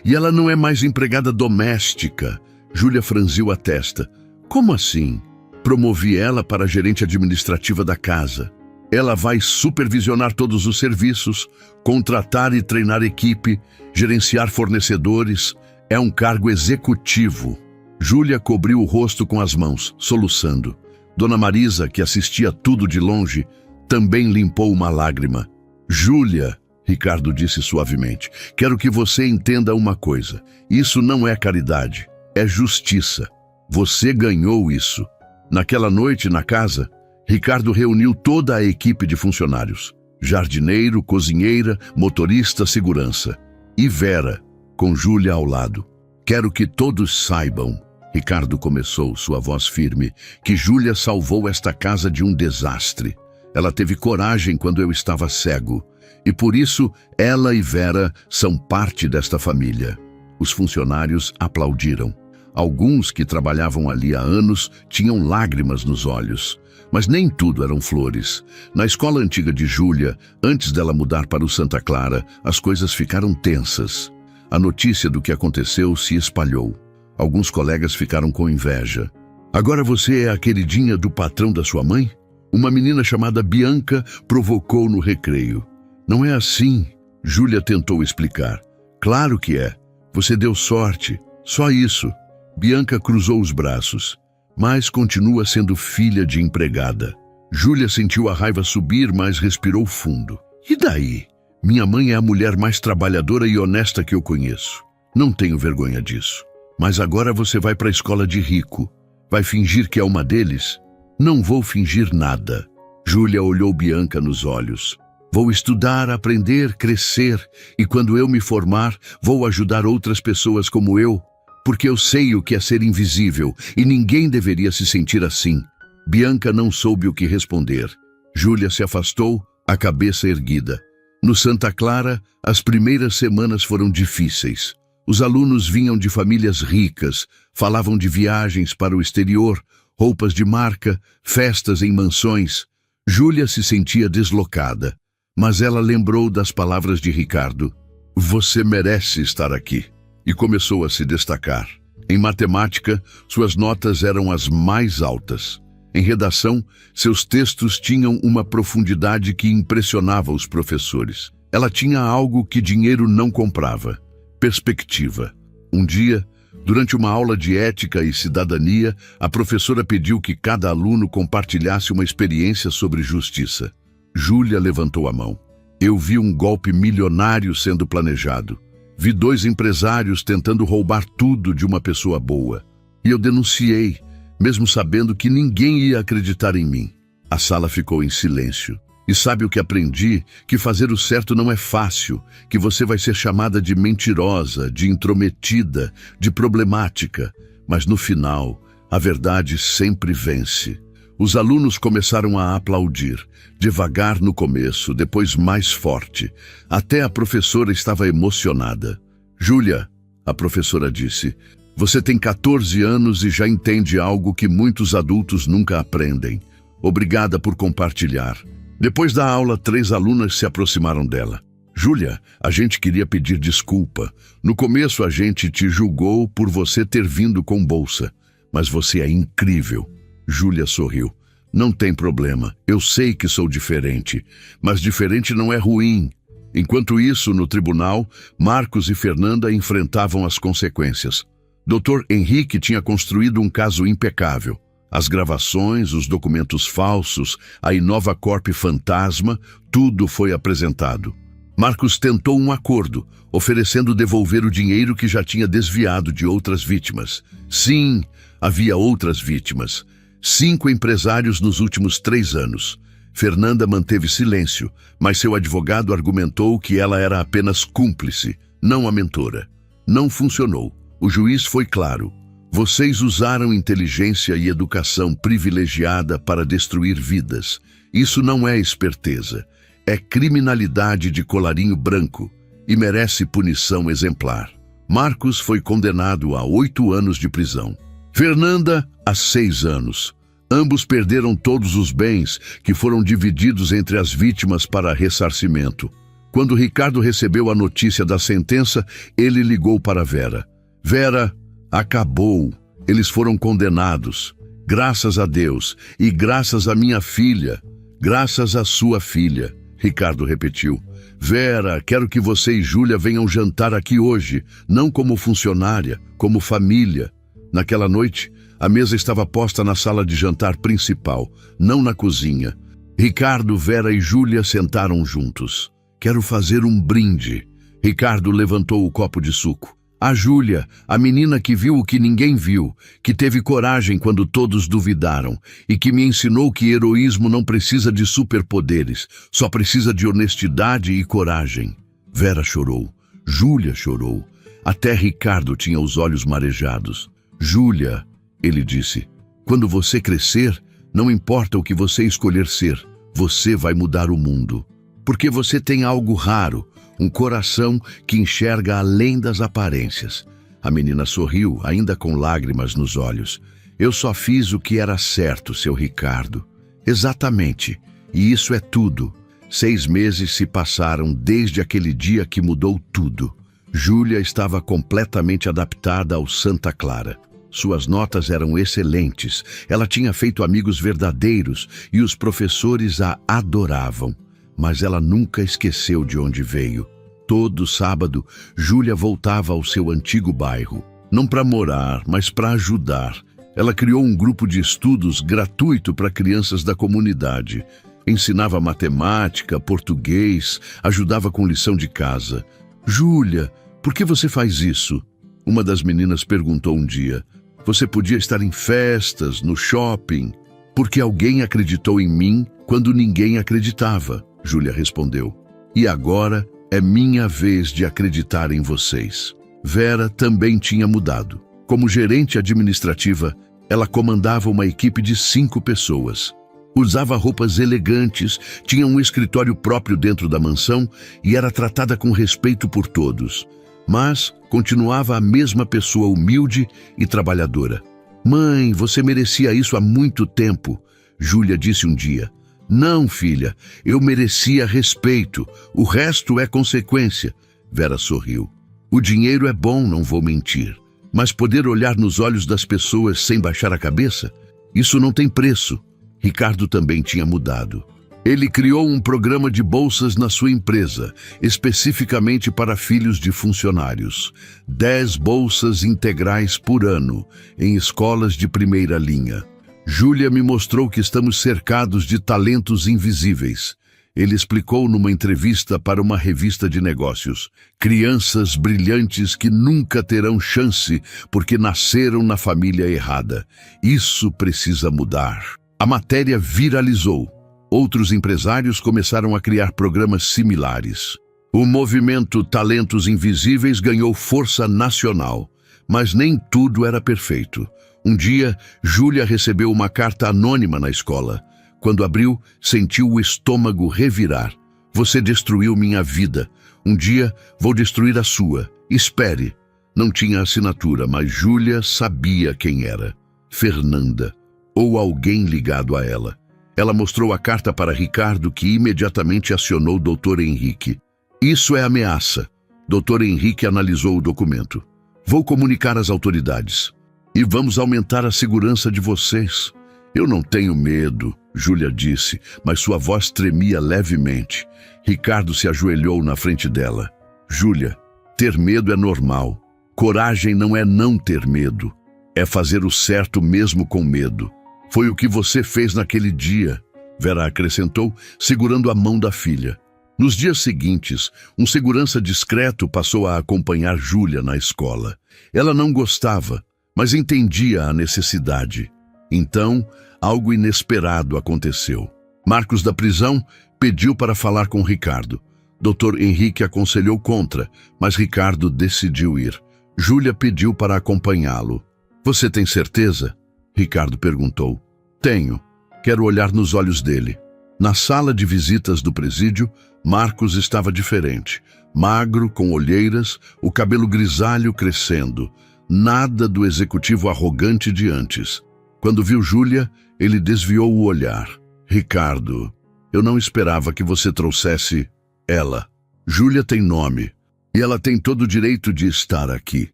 E ela não é mais empregada doméstica. Júlia franziu a testa. Como assim? Promovi ela para gerente administrativa da casa. Ela vai supervisionar todos os serviços, contratar e treinar equipe, gerenciar fornecedores. É um cargo executivo. Júlia cobriu o rosto com as mãos, soluçando. Dona Marisa, que assistia tudo de longe, também limpou uma lágrima. Júlia, Ricardo disse suavemente, quero que você entenda uma coisa. Isso não é caridade, é justiça. Você ganhou isso. Naquela noite, na casa, Ricardo reuniu toda a equipe de funcionários. Jardineiro, cozinheira, motorista, segurança. E Vera, com Júlia ao lado. Quero que todos saibam, Ricardo começou, sua voz firme, que Júlia salvou esta casa de um desastre. Ela teve coragem quando eu estava cego. E por isso, ela e Vera são parte desta família. Os funcionários aplaudiram. Alguns que trabalhavam ali há anos tinham lágrimas nos olhos. Mas nem tudo eram flores. Na escola antiga de Júlia, antes dela mudar para o Santa Clara, as coisas ficaram tensas. A notícia do que aconteceu se espalhou. Alguns colegas ficaram com inveja. Agora você é a queridinha do patrão da sua mãe? Uma menina chamada Bianca provocou no recreio. Não é assim, Júlia tentou explicar. Claro que é. Você deu sorte. Só isso. Bianca cruzou os braços. Mas continua sendo filha de empregada. Júlia sentiu a raiva subir, mas respirou fundo. E daí? Minha mãe é a mulher mais trabalhadora e honesta que eu conheço. Não tenho vergonha disso. Mas agora você vai para a escola de rico. Vai fingir que é uma deles? Não vou fingir nada. Júlia olhou Bianca nos olhos. Vou estudar, aprender, crescer. E quando eu me formar, vou ajudar outras pessoas como eu. Porque eu sei o que é ser invisível e ninguém deveria se sentir assim. Bianca não soube o que responder. Júlia se afastou, a cabeça erguida. No Santa Clara, as primeiras semanas foram difíceis. Os alunos vinham de famílias ricas, falavam de viagens para o exterior, roupas de marca, festas em mansões. Júlia se sentia deslocada, mas ela lembrou das palavras de Ricardo. Você merece estar aqui. E começou a se destacar. Em matemática, suas notas eram as mais altas. Em redação, seus textos tinham uma profundidade que impressionava os professores. Ela tinha algo que dinheiro não comprava: perspectiva. Um dia, Durante uma aula de ética e cidadania, a professora pediu que cada aluno compartilhasse uma experiência sobre justiça. Júlia levantou a mão. Eu vi um golpe milionário sendo planejado. Vi 2 empresários tentando roubar tudo de uma pessoa boa. E eu denunciei, mesmo sabendo que ninguém ia acreditar em mim. A sala ficou em silêncio. E sabe o que aprendi? Que fazer o certo não é fácil, que você vai ser chamada de mentirosa, de intrometida, de problemática. Mas no final, a verdade sempre vence. Os alunos começaram a aplaudir, devagar no começo, depois mais forte. Até a professora estava emocionada. Júlia, a professora disse, você tem 14 anos e já entende algo que muitos adultos nunca aprendem. Obrigada por compartilhar. Depois da aula, 3 alunas se aproximaram dela. Júlia, a gente queria pedir desculpa. No começo a gente te julgou por você ter vindo com bolsa. Mas você é incrível. Júlia sorriu. Não tem problema. Eu sei que sou diferente. Mas diferente não é ruim. Enquanto isso, no tribunal, Marcos e Fernanda enfrentavam as consequências. Dr. Henrique tinha construído um caso impecável. As gravações, os documentos falsos, a Inova Corp fantasma, tudo foi apresentado. Marcos tentou um acordo, oferecendo devolver o dinheiro que já tinha desviado de outras vítimas. Sim, havia outras vítimas. 5 empresários nos últimos 3 anos. Fernanda manteve silêncio, mas seu advogado argumentou que ela era apenas cúmplice, não a mentora. Não funcionou. O juiz foi claro. Vocês usaram inteligência e educação privilegiada para destruir vidas. Isso não é esperteza. É criminalidade de colarinho branco e merece punição exemplar. Marcos foi condenado a 8 anos de prisão. Fernanda, a 6 anos. Ambos perderam todos os bens que foram divididos entre as vítimas para ressarcimento. Quando Ricardo recebeu a notícia da sentença, ele ligou para Vera. Vera, acabou. Eles foram condenados. Graças a Deus e graças à minha filha. Graças à sua filha. Ricardo repetiu. Vera, quero que você e Júlia venham jantar aqui hoje, não como funcionária, como família. Naquela noite, a mesa estava posta na sala de jantar principal, não na cozinha. Ricardo, Vera e Júlia sentaram juntos. Quero fazer um brinde. Ricardo levantou o copo de suco. A Júlia, a menina que viu o que ninguém viu, que teve coragem quando todos duvidaram e que me ensinou que heroísmo não precisa de superpoderes, só precisa de honestidade e coragem. Vera chorou. Júlia chorou. Até Ricardo tinha os olhos marejados. Júlia, ele disse, quando você crescer, não importa o que você escolher ser, você vai mudar o mundo. Porque você tem algo raro, um coração que enxerga além das aparências. A menina sorriu, ainda com lágrimas nos olhos. Eu só fiz o que era certo, seu Ricardo. Exatamente. E isso é tudo. 6 meses se passaram desde aquele dia que mudou tudo. Júlia estava completamente adaptada ao Santa Clara. Suas notas eram excelentes. Ela tinha feito amigos verdadeiros e os professores a adoravam. Mas ela nunca esqueceu de onde veio. Todo sábado, Júlia voltava ao seu antigo bairro. Não para morar, mas para ajudar. Ela criou um grupo de estudos gratuito para crianças da comunidade. Ensinava matemática, português, ajudava com lição de casa. Júlia, por que você faz isso? Uma das meninas perguntou um dia. Você podia estar em festas, no shopping. Porque alguém acreditou em mim quando ninguém acreditava, Júlia respondeu. E agora é minha vez de acreditar em vocês. Vera também tinha mudado. Como gerente administrativa, ela comandava uma equipe de 5 pessoas. Usava roupas elegantes, tinha um escritório próprio dentro da mansão e era tratada com respeito por todos. Mas continuava a mesma pessoa humilde e trabalhadora. Mãe, você merecia isso há muito tempo, Júlia disse um dia. Não, filha, eu merecia respeito. O resto é consequência. Vera sorriu. O dinheiro é bom, não vou mentir. Mas poder olhar nos olhos das pessoas sem baixar a cabeça? Isso não tem preço. Ricardo também tinha mudado. Ele criou um programa de bolsas na sua empresa, especificamente para filhos de funcionários. 10 bolsas integrais por ano, em escolas de primeira linha. Júlia me mostrou que estamos cercados de talentos invisíveis. Ele explicou numa entrevista para uma revista de negócios. Crianças brilhantes que nunca terão chance porque nasceram na família errada. Isso precisa mudar. A matéria viralizou. Outros empresários começaram a criar programas similares. O movimento Talentos Invisíveis ganhou força nacional, mas nem tudo era perfeito. Um dia, Júlia recebeu uma carta anônima na escola. Quando abriu, sentiu o estômago revirar. Você destruiu minha vida. Um dia, vou destruir a sua. Espere. Não tinha assinatura, mas Júlia sabia quem era. Fernanda, ou alguém ligado a ela. Ela mostrou a carta para Ricardo, que imediatamente acionou o Dr. Henrique. Isso é ameaça. Dr. Henrique analisou o documento. Vou comunicar às autoridades. E vamos aumentar a segurança de vocês. Eu não tenho medo, Júlia disse, mas sua voz tremia levemente. Ricardo se ajoelhou na frente dela. Júlia, ter medo é normal. Coragem não é não ter medo. É fazer o certo mesmo com medo. Foi o que você fez naquele dia, Vera acrescentou, segurando a mão da filha. Nos dias seguintes, um segurança discreto passou a acompanhar Júlia na escola. Ela não gostava, mas entendia a necessidade. Então, algo inesperado aconteceu. Marcos da prisão pediu para falar com Ricardo. Dr. Henrique aconselhou contra, mas Ricardo decidiu ir. Júlia pediu para acompanhá-lo. Você tem certeza? Ricardo perguntou. Tenho. Quero olhar nos olhos dele. Na sala de visitas do presídio, Marcos estava diferente. Magro, com olheiras, o cabelo grisalho crescendo. Nada do executivo arrogante de antes. Quando viu Júlia, ele desviou o olhar. Ricardo, eu não esperava que você trouxesse ela. Júlia tem nome, e ela tem todo o direito de estar aqui.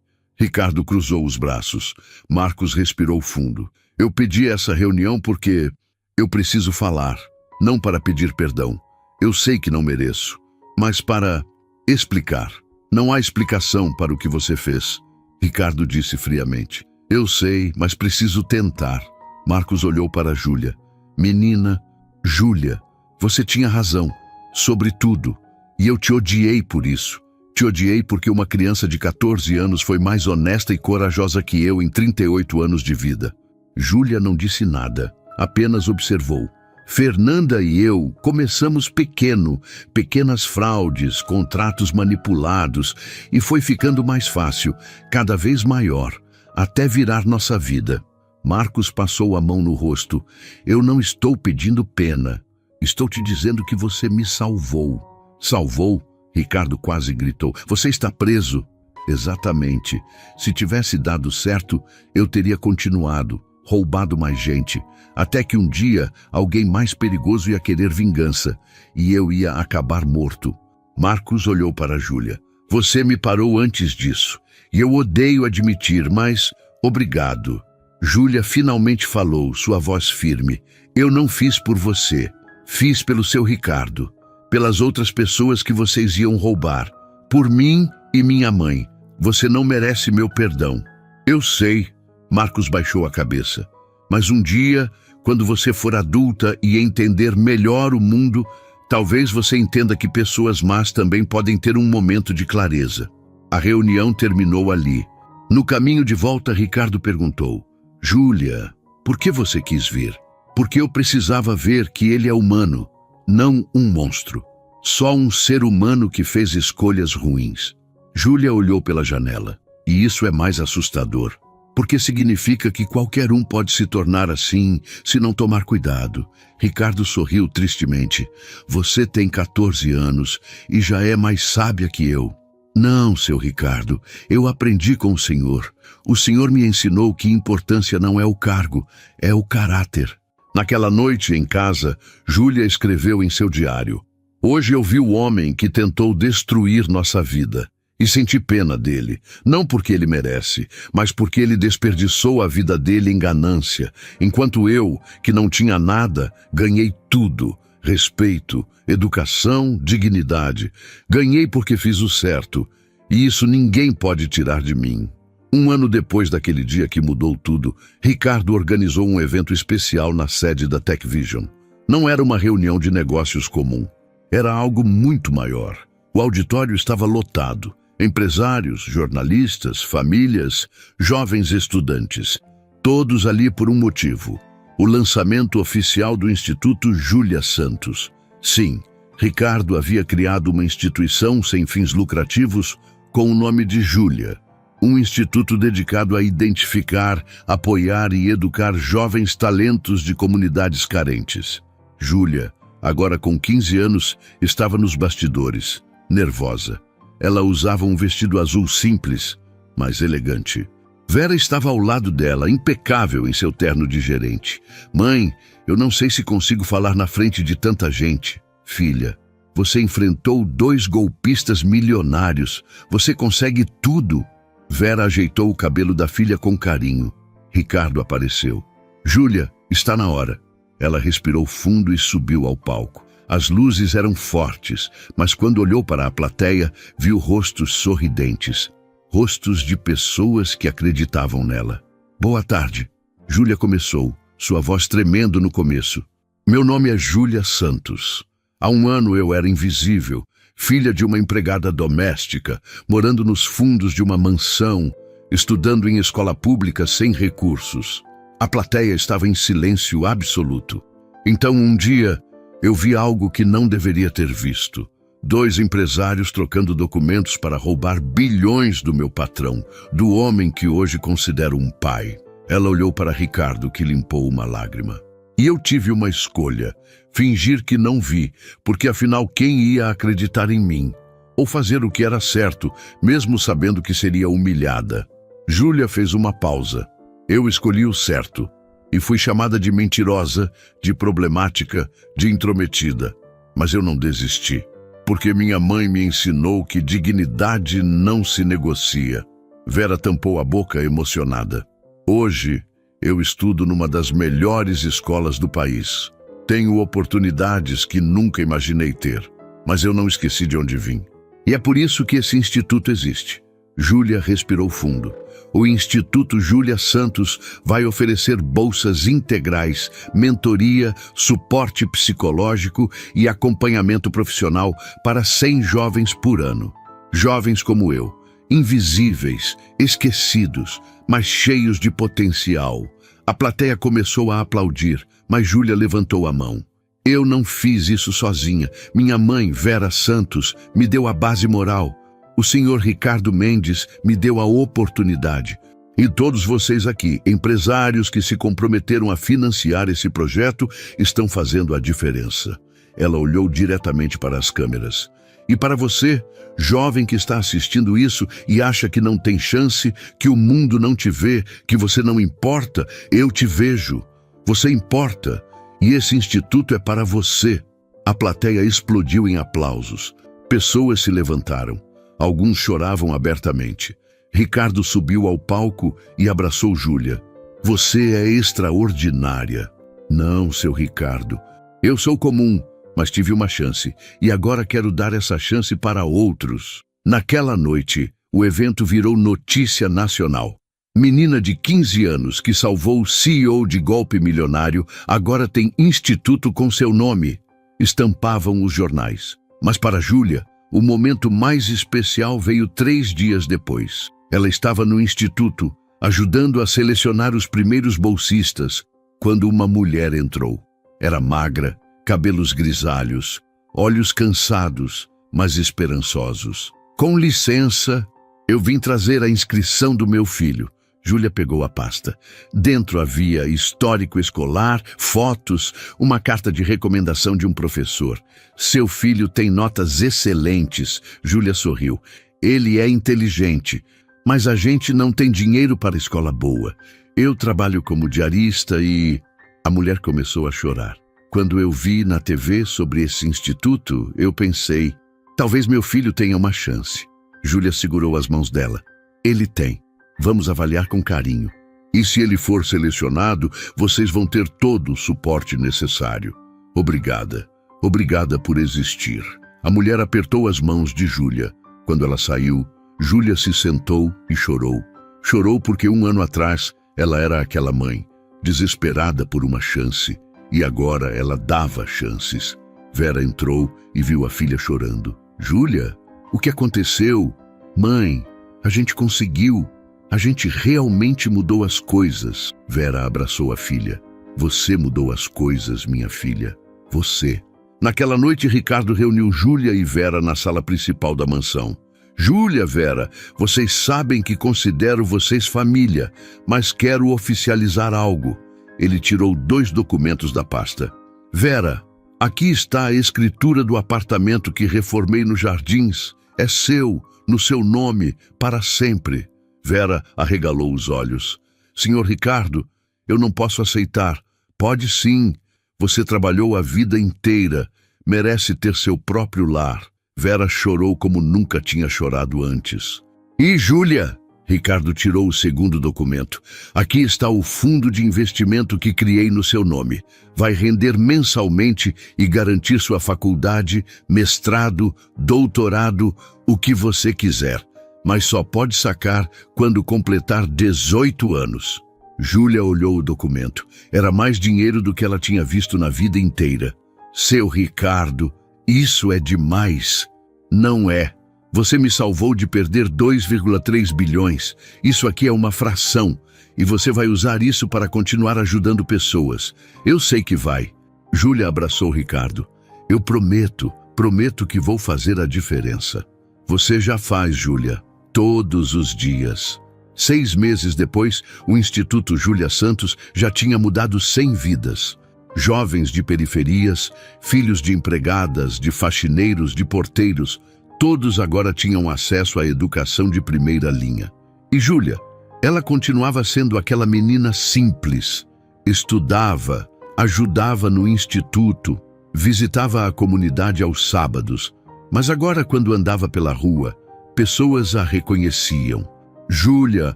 Ricardo cruzou os braços. Marcos respirou fundo. Eu pedi essa reunião porque eu preciso falar, não para pedir perdão. Eu sei que não mereço, mas para explicar. Não há explicação para o que você fez, Ricardo disse friamente. Eu sei, mas preciso tentar. Marcos olhou para Júlia. Menina, Júlia, você tinha razão, sobre tudo, e eu te odiei por isso. Te odiei porque uma criança de 14 anos foi mais honesta e corajosa que eu em 38 anos de vida. Júlia não disse nada, apenas observou. Fernanda e eu começamos pequenas fraudes, contratos manipulados, e foi ficando mais fácil, cada vez maior, até virar nossa vida. Marcos passou a mão no rosto. Eu não estou pedindo pena. Estou te dizendo que você me salvou. Salvou? Ricardo quase gritou. Você está preso? Exatamente. Se tivesse dado certo, eu teria continuado, roubado mais gente, até que um dia alguém mais perigoso ia querer vingança, e eu ia acabar morto. Marcos olhou para Júlia. Você me parou antes disso, e eu odeio admitir, mas obrigado. Júlia finalmente falou, sua voz firme. Eu não fiz por você. Fiz pelo seu Ricardo. Pelas outras pessoas que vocês iam roubar. Por mim e minha mãe. Você não merece meu perdão. Eu sei. Marcos baixou a cabeça. Mas um dia, quando você for adulta e entender melhor o mundo, talvez você entenda que pessoas más também podem ter um momento de clareza. A reunião terminou ali. No caminho de volta, Ricardo perguntou. Júlia, por que você quis vir? Porque eu precisava ver que ele é humano, não um monstro. Só um ser humano que fez escolhas ruins. Júlia olhou pela janela. E isso é mais assustador. Porque significa que qualquer um pode se tornar assim se não tomar cuidado. Ricardo sorriu tristemente. Você tem 14 anos e já é mais sábia que eu. Não, seu Ricardo, eu aprendi com o senhor. O senhor me ensinou que importância não é o cargo, é o caráter. Naquela noite, em casa, Júlia escreveu em seu diário. Hoje eu vi o homem que tentou destruir nossa vida. E senti pena dele, não porque ele merece, mas porque ele desperdiçou a vida dele em ganância, enquanto eu, que não tinha nada, ganhei tudo, respeito, educação, dignidade. Ganhei porque fiz o certo, e isso ninguém pode tirar de mim. Um ano depois daquele dia que mudou tudo, Ricardo organizou um evento especial na sede da TechVision. Não era uma reunião de negócios comum. Era algo muito maior. O auditório estava lotado. Empresários, jornalistas, famílias, jovens estudantes. Todos ali por um motivo. O lançamento oficial do Instituto Júlia Santos. Sim, Ricardo havia criado uma instituição sem fins lucrativos com o nome de Júlia. Um instituto dedicado a identificar, apoiar e educar jovens talentos de comunidades carentes. Júlia, agora com 15 anos, estava nos bastidores, nervosa. Ela usava um vestido azul simples, mas elegante. Vera estava ao lado dela, impecável em seu terno de gerente. Mãe, eu não sei se consigo falar na frente de tanta gente. Filha, você enfrentou 2 golpistas milionários. Você consegue tudo. Vera ajeitou o cabelo da filha com carinho. Ricardo apareceu. Júlia, está na hora. Ela respirou fundo e subiu ao palco. As luzes eram fortes, mas quando olhou para a plateia, viu rostos sorridentes. Rostos de pessoas que acreditavam nela. Boa tarde. Júlia começou, sua voz tremendo no começo. Meu nome é Júlia Santos. Há um ano eu era invisível, filha de uma empregada doméstica, morando nos fundos de uma mansão, estudando em escola pública sem recursos. A plateia estava em silêncio absoluto. Então um dia, eu vi algo que não deveria ter visto. 2 empresários trocando documentos para roubar bilhões do meu patrão, do homem que hoje considero um pai. Ela olhou para Ricardo, que limpou uma lágrima. E eu tive uma escolha, fingir que não vi, porque afinal quem ia acreditar em mim? Ou fazer o que era certo, mesmo sabendo que seria humilhada? Júlia fez uma pausa. Eu escolhi o certo, e fui chamada de mentirosa, de problemática, de intrometida. Mas eu não desisti. Porque minha mãe me ensinou que dignidade não se negocia. Vera tampou a boca emocionada. Hoje, eu estudo numa das melhores escolas do país. Tenho oportunidades que nunca imaginei ter, mas eu não esqueci de onde vim. E é por isso que esse instituto existe. Júlia respirou fundo. O Instituto Júlia Santos vai oferecer bolsas integrais, mentoria, suporte psicológico e acompanhamento profissional para 100 jovens por ano. Jovens como eu, invisíveis, esquecidos, mas cheios de potencial. A plateia começou a aplaudir, mas Júlia levantou a mão. Eu não fiz isso sozinha. Minha mãe, Vera Santos, me deu a base moral. O senhor Ricardo Mendes me deu a oportunidade. E todos vocês aqui, empresários que se comprometeram a financiar esse projeto, estão fazendo a diferença. Ela olhou diretamente para as câmeras. E para você, jovem que está assistindo isso e acha que não tem chance, que o mundo não te vê, que você não importa, eu te vejo. Você importa. E esse instituto é para você. A plateia explodiu em aplausos. Pessoas se levantaram. Alguns choravam abertamente. Ricardo subiu ao palco e abraçou Júlia. Você é extraordinária. Não, seu Ricardo. Eu sou comum, mas tive uma chance. E agora quero dar essa chance para outros. Naquela noite, o evento virou notícia nacional. Menina de 15 anos que salvou o CEO de golpe milionário agora tem instituto com seu nome. Estampavam os jornais. Mas para Júlia, o momento mais especial veio 3 dias depois. Ela estava no instituto, ajudando a selecionar os primeiros bolsistas, quando uma mulher entrou. Era magra, cabelos grisalhos, olhos cansados, mas esperançosos. Com licença, eu vim trazer a inscrição do meu filho. Júlia pegou a pasta. Dentro havia histórico escolar, fotos, uma carta de recomendação de um professor. Seu filho tem notas excelentes. Júlia sorriu. Ele é inteligente, mas a gente não tem dinheiro para escola boa. Eu trabalho como diarista e... A mulher começou a chorar. Quando eu vi na TV sobre esse instituto, eu pensei, talvez meu filho tenha uma chance. Júlia segurou as mãos dela. Ele tem. Vamos avaliar com carinho. E se ele for selecionado, vocês vão ter todo o suporte necessário. Obrigada. Obrigada por existir. A mulher apertou as mãos de Júlia. Quando ela saiu, Júlia se sentou e chorou. Chorou porque 1 ano atrás ela era aquela mãe, desesperada por uma chance, e agora ela dava chances. Vera entrou e viu a filha chorando. Júlia, o que aconteceu? Mãe, a gente conseguiu. A gente realmente mudou as coisas. Vera abraçou a filha. Você mudou as coisas, minha filha. Você. Naquela noite, Ricardo reuniu Júlia e Vera na sala principal da mansão. Júlia, Vera, vocês sabem que considero vocês família, mas quero oficializar algo. Ele tirou 2 documentos da pasta. Vera, aqui está a escritura do apartamento que reformei nos Jardins. É seu, no seu nome, para sempre. Vera arregalou os olhos. Senhor Ricardo, eu não posso aceitar. Pode sim. Você trabalhou a vida inteira. Merece ter seu próprio lar. Vera chorou como nunca tinha chorado antes. E Júlia? Ricardo tirou o 2º documento. Aqui está o fundo de investimento que criei no seu nome. Vai render mensalmente e garantir sua faculdade, mestrado, doutorado, o que você quiser. Mas só pode sacar quando completar 18 anos. Júlia olhou o documento. Era mais dinheiro do que ela tinha visto na vida inteira. Seu Ricardo, isso é demais. Não é. Você me salvou de perder 2,3 bilhões. Isso aqui é uma fração. E você vai usar isso para continuar ajudando pessoas. Eu sei que vai. Júlia abraçou Ricardo. Eu prometo que vou fazer a diferença. Você já faz, Júlia. Todos os dias. 6 meses depois, o Instituto Júlia Santos já tinha mudado 100 vidas. Jovens de periferias, filhos de empregadas, de faxineiros, de porteiros, todos agora tinham acesso à educação de primeira linha. E Júlia, ela continuava sendo aquela menina simples. Estudava, ajudava no instituto, visitava a comunidade aos sábados. Mas agora, quando andava pela rua, pessoas a reconheciam. Júlia,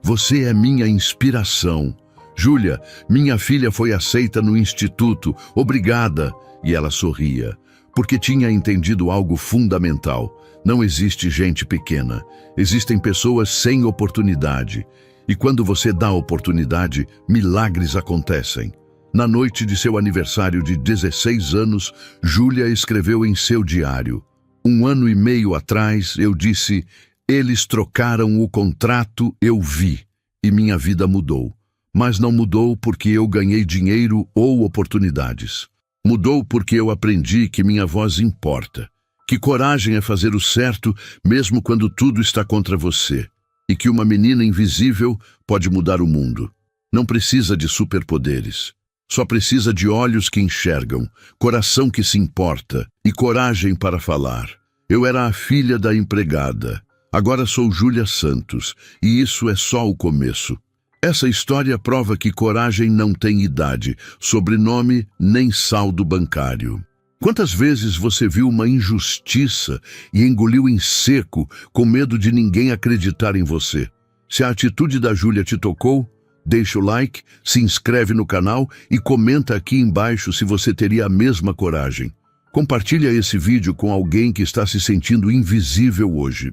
você é minha inspiração. Júlia, minha filha foi aceita no instituto, obrigada. E ela sorria, porque tinha entendido algo fundamental. Não existe gente pequena, existem pessoas sem oportunidade. E quando você dá oportunidade, milagres acontecem. Na noite de seu aniversário de 16 anos, Júlia escreveu em seu diário: 1 ano e meio atrás, eu disse, eles trocaram o contrato, eu vi, e minha vida mudou. Mas não mudou porque eu ganhei dinheiro ou oportunidades. Mudou porque eu aprendi que minha voz importa, que coragem é fazer o certo mesmo quando tudo está contra você, e que uma menina invisível pode mudar o mundo. Não precisa de superpoderes. Só precisa de olhos que enxergam, coração que se importa e coragem para falar. Eu era a filha da empregada. Agora sou Júlia Santos, e isso é só o começo. Essa história prova que coragem não tem idade, sobrenome nem saldo bancário. Quantas vezes você viu uma injustiça e engoliu em seco, com medo de ninguém acreditar em você? Se a atitude da Júlia te tocou, deixa o like, se inscreve no canal e comenta aqui embaixo se você teria a mesma coragem. Compartilha esse vídeo com alguém que está se sentindo invisível hoje.